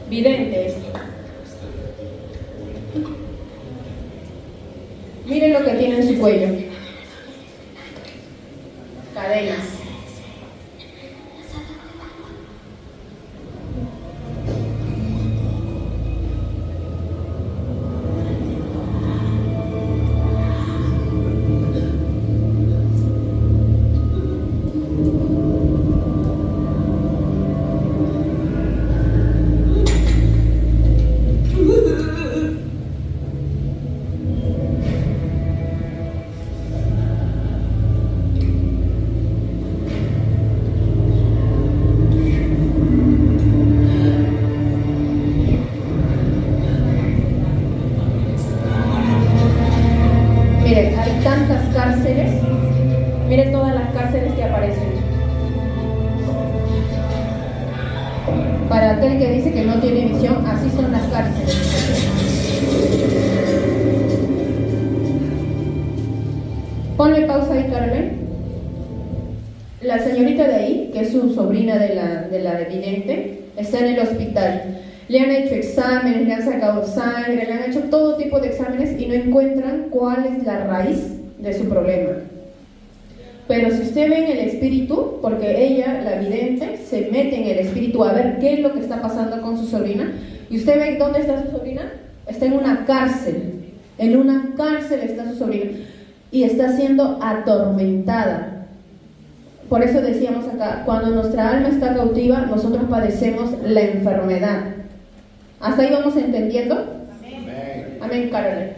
Vidente es. Miren lo que tiene en su cuello. Cadenas. Mire todas las cárceles que aparecen. Para aquel que dice que no tiene visión, así son las cárceles. Ponle pausa ahí, Carmen. La señorita de ahí, que es su sobrina de la vidente, está en el hospital. Le han hecho exámenes, le han sacado sangre, le han hecho todo tipo de exámenes y no encuentran cuál es la raíz de su problema. Pero si usted ve en el espíritu, porque ella, la vidente, se mete en el espíritu a ver qué es lo que está pasando con su sobrina, y usted ve dónde está su sobrina, está en una cárcel está su sobrina, y está siendo atormentada. Por eso decíamos acá, cuando nuestra alma está cautiva, nosotros padecemos la enfermedad. ¿Hasta ahí vamos entendiendo? Amén. Amén, Carolina.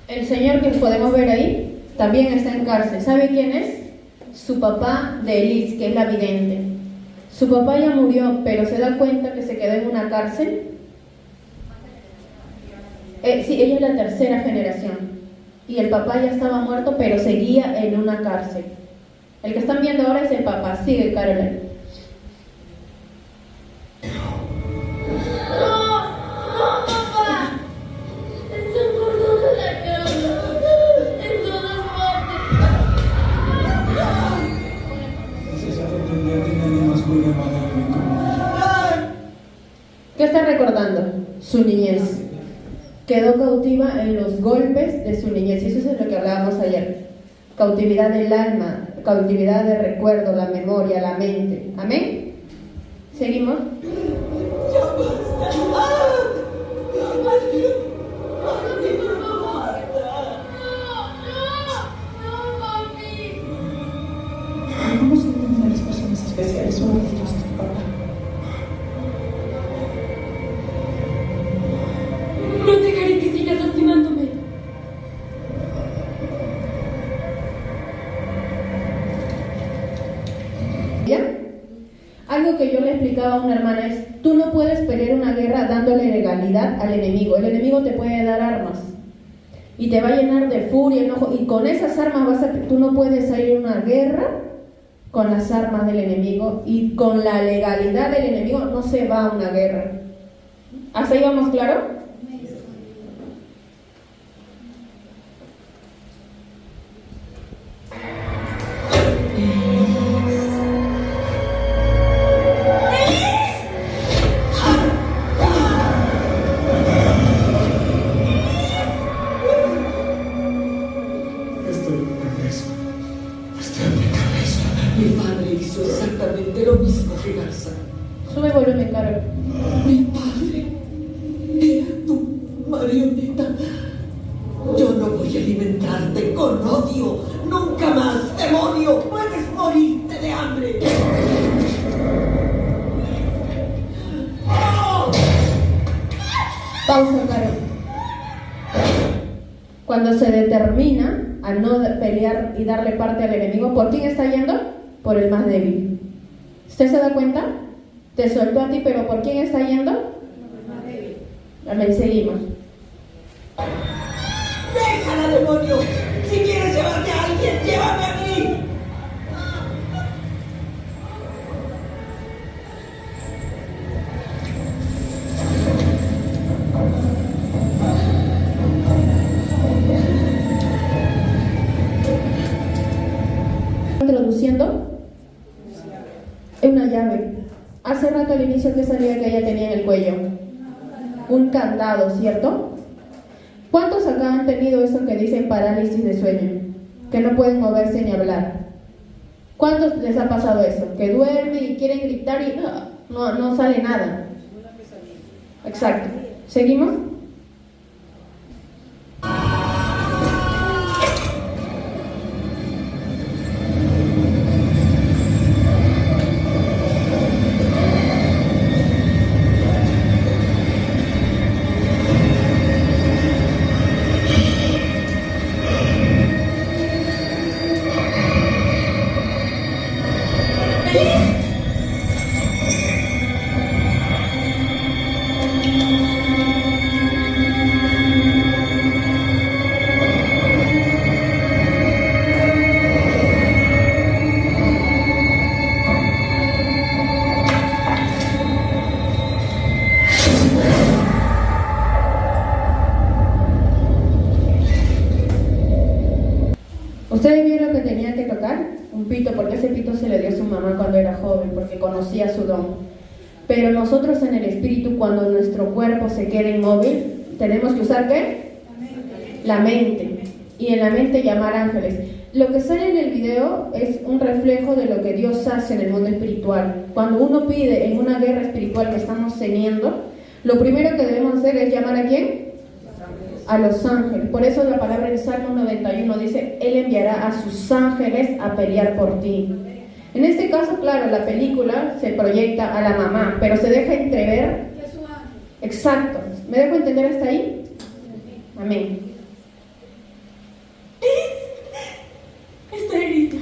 El señor que podemos ver ahí también está en cárcel. ¿Sabe quién es? Su papá de Elis, que es la vidente. Su papá ya murió, pero se da cuenta que se quedó en una cárcel. Sí, ella es la tercera generación. Y el papá ya estaba muerto, pero seguía en una cárcel. El que están viendo ahora es el papá. Sigue, Caroline. ¿Qué está recordando? Su niñez. Quedó cautiva en los golpes de su niñez. Y eso es lo que hablábamos ayer. Cautividad del alma, cautividad de recuerdo, la memoria, la mente. ¿Amén? ¿Seguimos? ¿Cómo se entienden las personas especiales? Uno de ellos es tu papá. No dejaré que sigas lastimándome. ¿Ya? Algo que yo le explicaba a una hermana es, tú no puedes pelear una guerra dándole legalidad al enemigo. El enemigo te puede dar armas y te va a llenar de furia, enojo, y con esas armas tú no puedes salir a una guerra con las armas del enemigo, y con la legalidad del enemigo no se va a una guerra. ¿Hasta ahí vamos claro? Solo me encargo. Mi padre era tu marioneta. Yo no voy a alimentarte con odio. Nunca más, demonio. Puedes morirte de hambre. ¡Oh! Pausa, Caro. Cuando se determina a no pelear y darle parte al enemigo, ¿por quién está yendo? Por el más débil. ¿Usted se da cuenta? Te soltó a ti, pero ¿por quién está yendo? Amén, seguimos. ¡Déjala, demonio! Si quieres llevarte a alguien, llévame a mí. Introduciendo una llave. Hace rato al inicio que sabía que ella tenía en el cuello un candado, ¿cierto? ¿Cuántos acá han tenido eso que dicen parálisis de sueño? Que no pueden moverse ni hablar. ¿Cuántos les ha pasado eso? Que duermen y quieren gritar y no sale nada. Exacto. ¿Seguimos? ¿Ustedes vieron lo que tenía que tocar? Un pito, porque ese pito se le dio a su mamá cuando era joven, porque conocía su don. Pero nosotros en el espíritu, cuando nuestro cuerpo se queda inmóvil, tenemos que usar ¿qué? La mente. Y en la mente llamar ángeles. Lo que sale en el video es un reflejo de lo que Dios hace en el mundo espiritual. Cuando uno pide en una guerra espiritual que estamos teniendo, lo primero que debemos hacer es llamar ¿a quién? A los ángeles. Por eso la palabra en Salmo 91 dice: Él enviará a sus ángeles a pelear por ti. En este caso, claro, la película se proyecta a la mamá, pero se deja entrever. Exacto. ¿Me dejo entender hasta ahí? Amén. Está herida.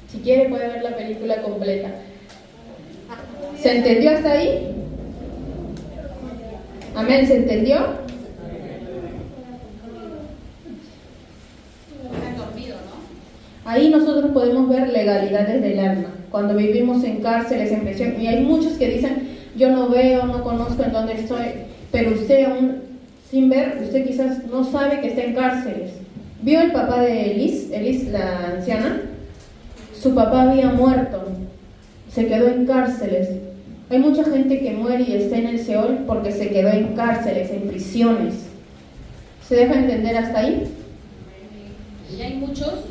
Si quiere puede ver la película completa. ¿Se entendió hasta ahí? Amén, ¿se entendió? Ahí nosotros podemos ver legalidades del alma. Cuando vivimos en cárceles, en prisión, y hay muchos que dicen: yo no veo, no conozco en dónde estoy, pero usted aún sin ver, usted quizás no sabe que está en cárceles. ¿Vio el papá de Elis, la anciana? Su papá había muerto, se quedó en cárceles. Hay mucha gente que muere y está en el Seol porque se quedó en cárceles, en prisiones. ¿Se deja entender hasta ahí? Y hay muchos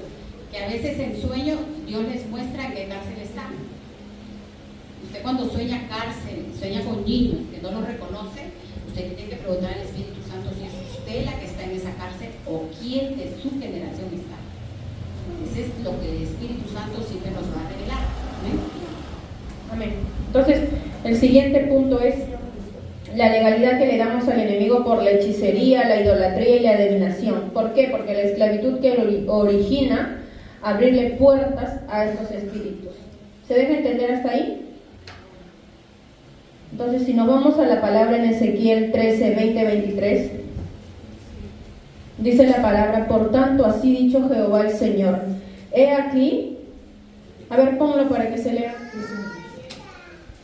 que a veces en sueño Dios les muestra en qué cárcel están. Usted cuando sueña cárcel, sueña con niños que no los reconoce, usted tiene que preguntar al Espíritu Santo si es usted la que está en esa cárcel o quién de su generación está. Ese es lo que el Espíritu Santo siempre nos va a revelar. ¿Amén? Amén. Entonces, el siguiente punto es la legalidad que le damos al enemigo por la hechicería, la idolatría y la adivinación. ¿Por qué? Porque la esclavitud que origina abrirle puertas a estos espíritus. ¿Se deja entender hasta ahí? Entonces, si nos vamos a la palabra en Ezequiel 13, 20, 23, dice la palabra: por tanto, así dicho Jehová el Señor, he aquí, a ver, ponlo para que se lea.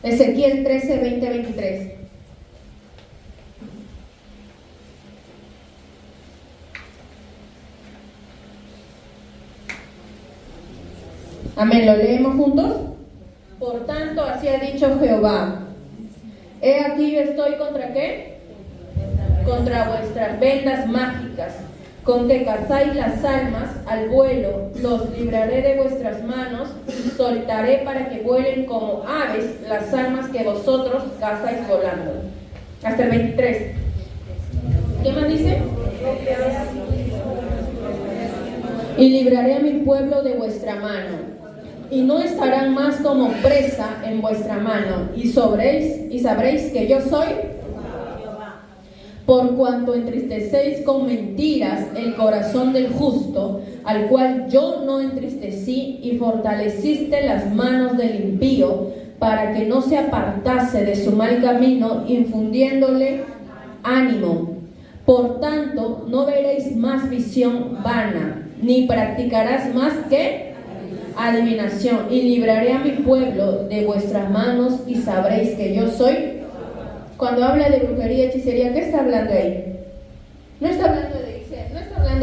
Ezequiel 13, 20, 23. Amén, ¿lo leemos juntos? Por tanto, así ha dicho Jehová. He aquí yo estoy ¿contra qué? Contra vuestras vendas mágicas, con que cazáis las almas al vuelo, los libraré de vuestras manos, soltaré para que vuelen como aves las almas que vosotros cazáis volando. Hasta el 23. ¿Qué más dice? Y libraré a mi pueblo de vuestra mano, y no estarán más como presa en vuestra mano, y sabréis que yo soy. Por cuanto entristecéis con mentiras el corazón del justo, al cual yo no entristecí, y fortaleciste las manos del impío, para que no se apartase de su mal camino, infundiéndole ánimo. Por tanto, no veréis más visión vana, ni practicarás más que adivinación, y libraré a mi pueblo de vuestras manos, y sabréis que yo soy. Cuando habla de brujería y hechicería, ¿qué está hablando ahí? No está hablando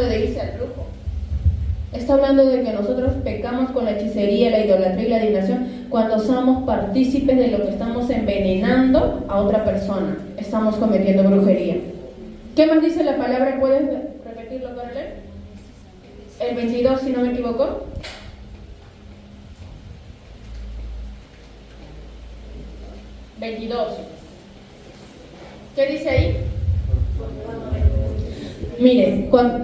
de irse al brujo. Está hablando de que nosotros pecamos con la hechicería, la idolatría y la adivinación cuando somos partícipes de lo que estamos envenenando a otra persona. Estamos cometiendo brujería. ¿Qué más dice la palabra? ¿Puedes repetirlo, Carolina? El 22, si no me equivoco. ¿Qué dice ahí? Mire, cuando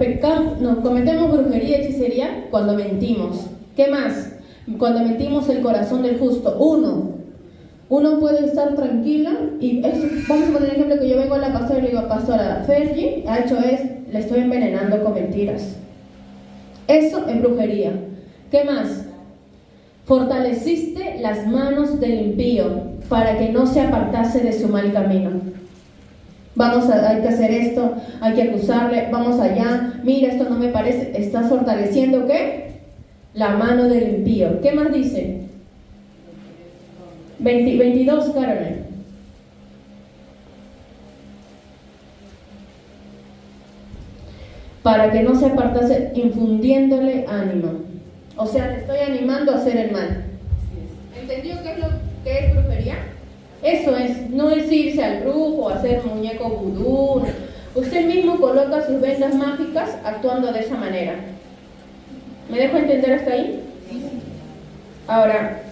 cometemos brujería y hechicería cuando mentimos. ¿Qué más? Cuando mentimos el corazón del justo. Uno puede estar tranquilo y vamos a poner el ejemplo que yo vengo a la pastora y le digo, pastora, Fergie ha hecho esto, le estoy envenenando con mentiras. Eso es brujería. ¿Qué más? Fortaleciste las manos del impío para que no se apartase de su mal camino. Hay que hacer esto, hay que acusarle, vamos allá, mira, esto no me parece. Estás fortaleciendo ¿qué? La mano del impío. ¿Qué más dice? 22, Carolina. Para que no se apartase, infundiéndole ánimo. O sea, te estoy animando a hacer el mal. ¿Entendió qué es lo que es brujería? Eso es, no es irse al brujo, hacer muñeco vudú. Usted mismo coloca sus vendas mágicas actuando de esa manera. ¿Me dejo entender hasta ahí? Ahora,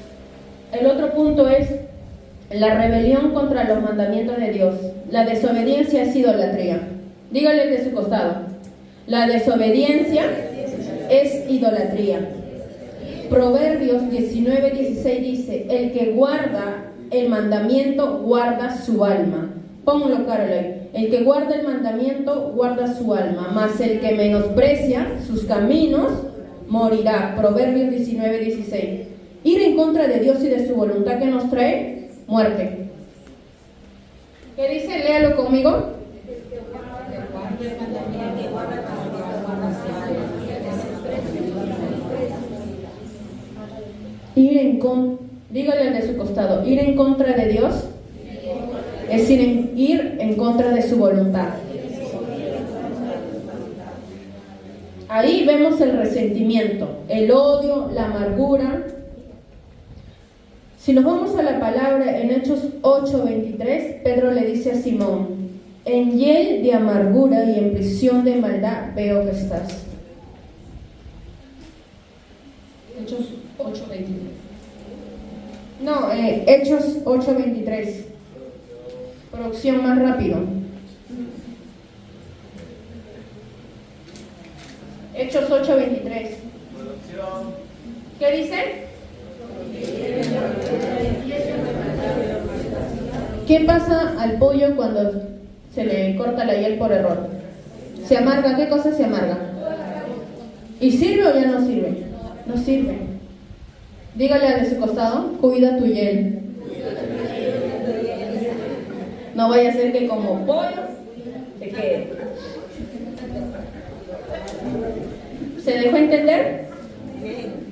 el otro punto es la rebelión contra los mandamientos de Dios. La desobediencia es idolatría. Dígale de su costado. La desobediencia es idolatría. Proverbios 19:16 dice, el que guarda el mandamiento guarda su alma. Pónganlo, Caroline. El que guarda el mandamiento guarda su alma, mas el que menosprecia sus caminos morirá. Proverbios 19:16. Ir en contra de Dios y de su voluntad que nos trae muerte. ¿Qué dice? Léalo conmigo. Dígale al de su costado, ir en contra de Dios es ir en contra de su voluntad. Ahí vemos el resentimiento, el odio, la amargura. Si nos vamos a la palabra en Hechos 8:23, Pedro le dice a Simón, en hiel de amargura y en prisión de maldad veo que estás. Hechos 8:23. No, Hechos 8:23. Producción más rápido. Hechos 8:23. ¿Qué dice? ¿Qué pasa al pollo cuando se le corta la hiel por error? ¿Se amarga? ¿Qué cosa se amarga? ¿Y sirve o ya no sirve? No sirve. Dígale al de su costado, cuida tu hiel. No vaya a ser que como pollo se quede. ¿Se dejó entender?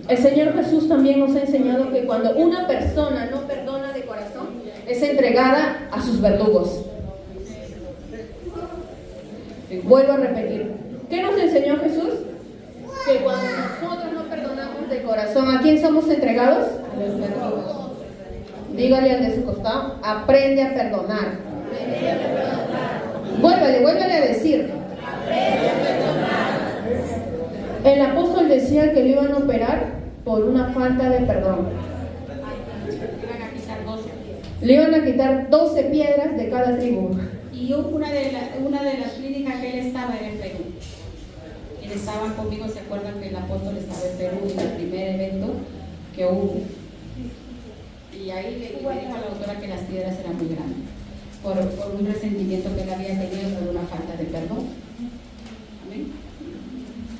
El Señor Jesús también nos ha enseñado que cuando una persona no perdona de corazón, es entregada a sus verdugos. Vuelvo a repetir. ¿Qué nos enseñó Jesús? Que cuando nosotros no perdonamos de corazón. ¿A quién somos entregados? A los verdugos. Dígale al de su costado, aprende a perdonar. Vuélvale a decir. El apóstol decía que lo iban a operar por una falta de perdón. Iban a quitar 12. Le iban a quitar 12 piedras de cada tribu. Y una de las clínicas que él estaba era en Perú. Quienes estaban conmigo se acuerdan que el apóstol estaba en Perú en el primer evento que hubo. Y ahí me dijo a la doctora que las piedras eran muy grandes, por un resentimiento que él había tenido por una falta de perdón. Amén.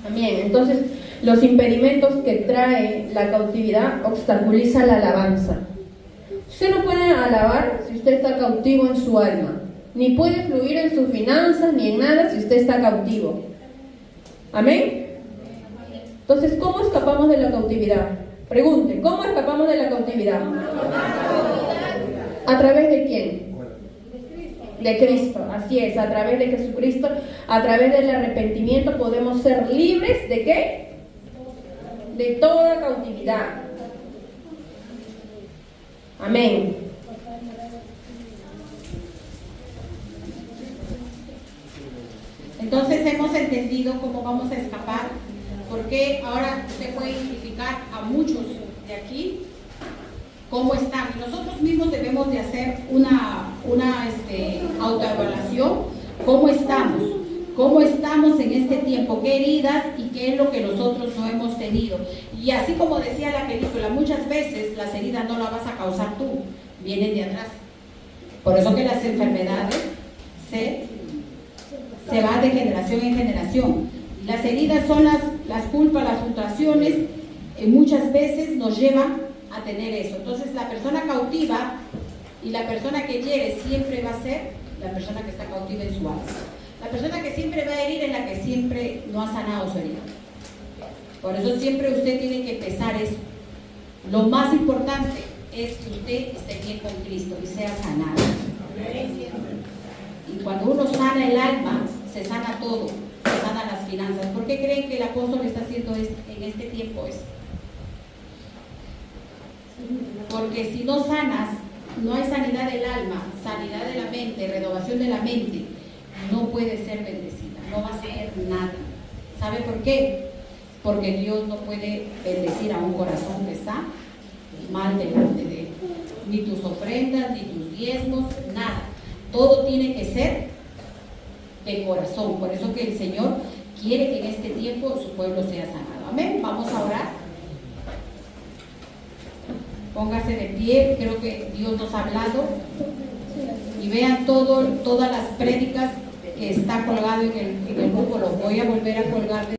Amén. Entonces, los impedimentos que trae la cautividad obstaculizan la alabanza. Usted no puede alabar si usted está cautivo en su alma, ni puede fluir en sus finanzas, ni en nada si usted está cautivo. Amén. Entonces, ¿cómo escapamos de la cautividad? Pregunte, ¿cómo escapamos de la cautividad? ¿A través de quién? De Cristo, así es, a través de Jesucristo, a través del arrepentimiento podemos ser libres ¿de qué? De toda cautividad. Amén. Entonces hemos entendido cómo vamos a escapar, porque ahora usted puede identificar a muchos de aquí cómo están. Nosotros mismos debemos de hacer una autoevaluación, cómo estamos en este tiempo, qué heridas y qué es lo que nosotros no hemos tenido. Y así como decía la película, muchas veces las heridas no las vas a causar tú, vienen de atrás. Por eso que las enfermedades se van de generación en generación. Las heridas son las culpas, las frustraciones, muchas veces nos llevan a tener eso. Entonces la persona cautiva y la persona que hiere siempre va a ser la persona que está cautiva en su alma. La persona que siempre va a herir es la que siempre no ha sanado su herida. Por eso siempre usted tiene que pesar eso. Lo más importante es que usted esté bien con Cristo y sea sanado. Y cuando uno sana el alma, se sana todo, se sanan las finanzas. ¿Por qué creen que el apóstol está haciendo en este tiempo eso? Porque si no sanas, no hay sanidad del alma, sanidad de la mente, renovación de la mente, no puede ser bendecida, no va a ser nada. ¿Sabe por qué? Porque Dios no puede bendecir a un corazón que está mal delante de Él. Ni tus ofrendas, ni tus diezmos, nada. Todo tiene que ser de corazón. Por eso que el Señor quiere que en este tiempo su pueblo sea sanado. Amén. Vamos a orar. Póngase de pie. Creo que Dios nos ha hablado. Y vean todas las prédicas que está colgado en el grupo. Los voy a volver a colgar.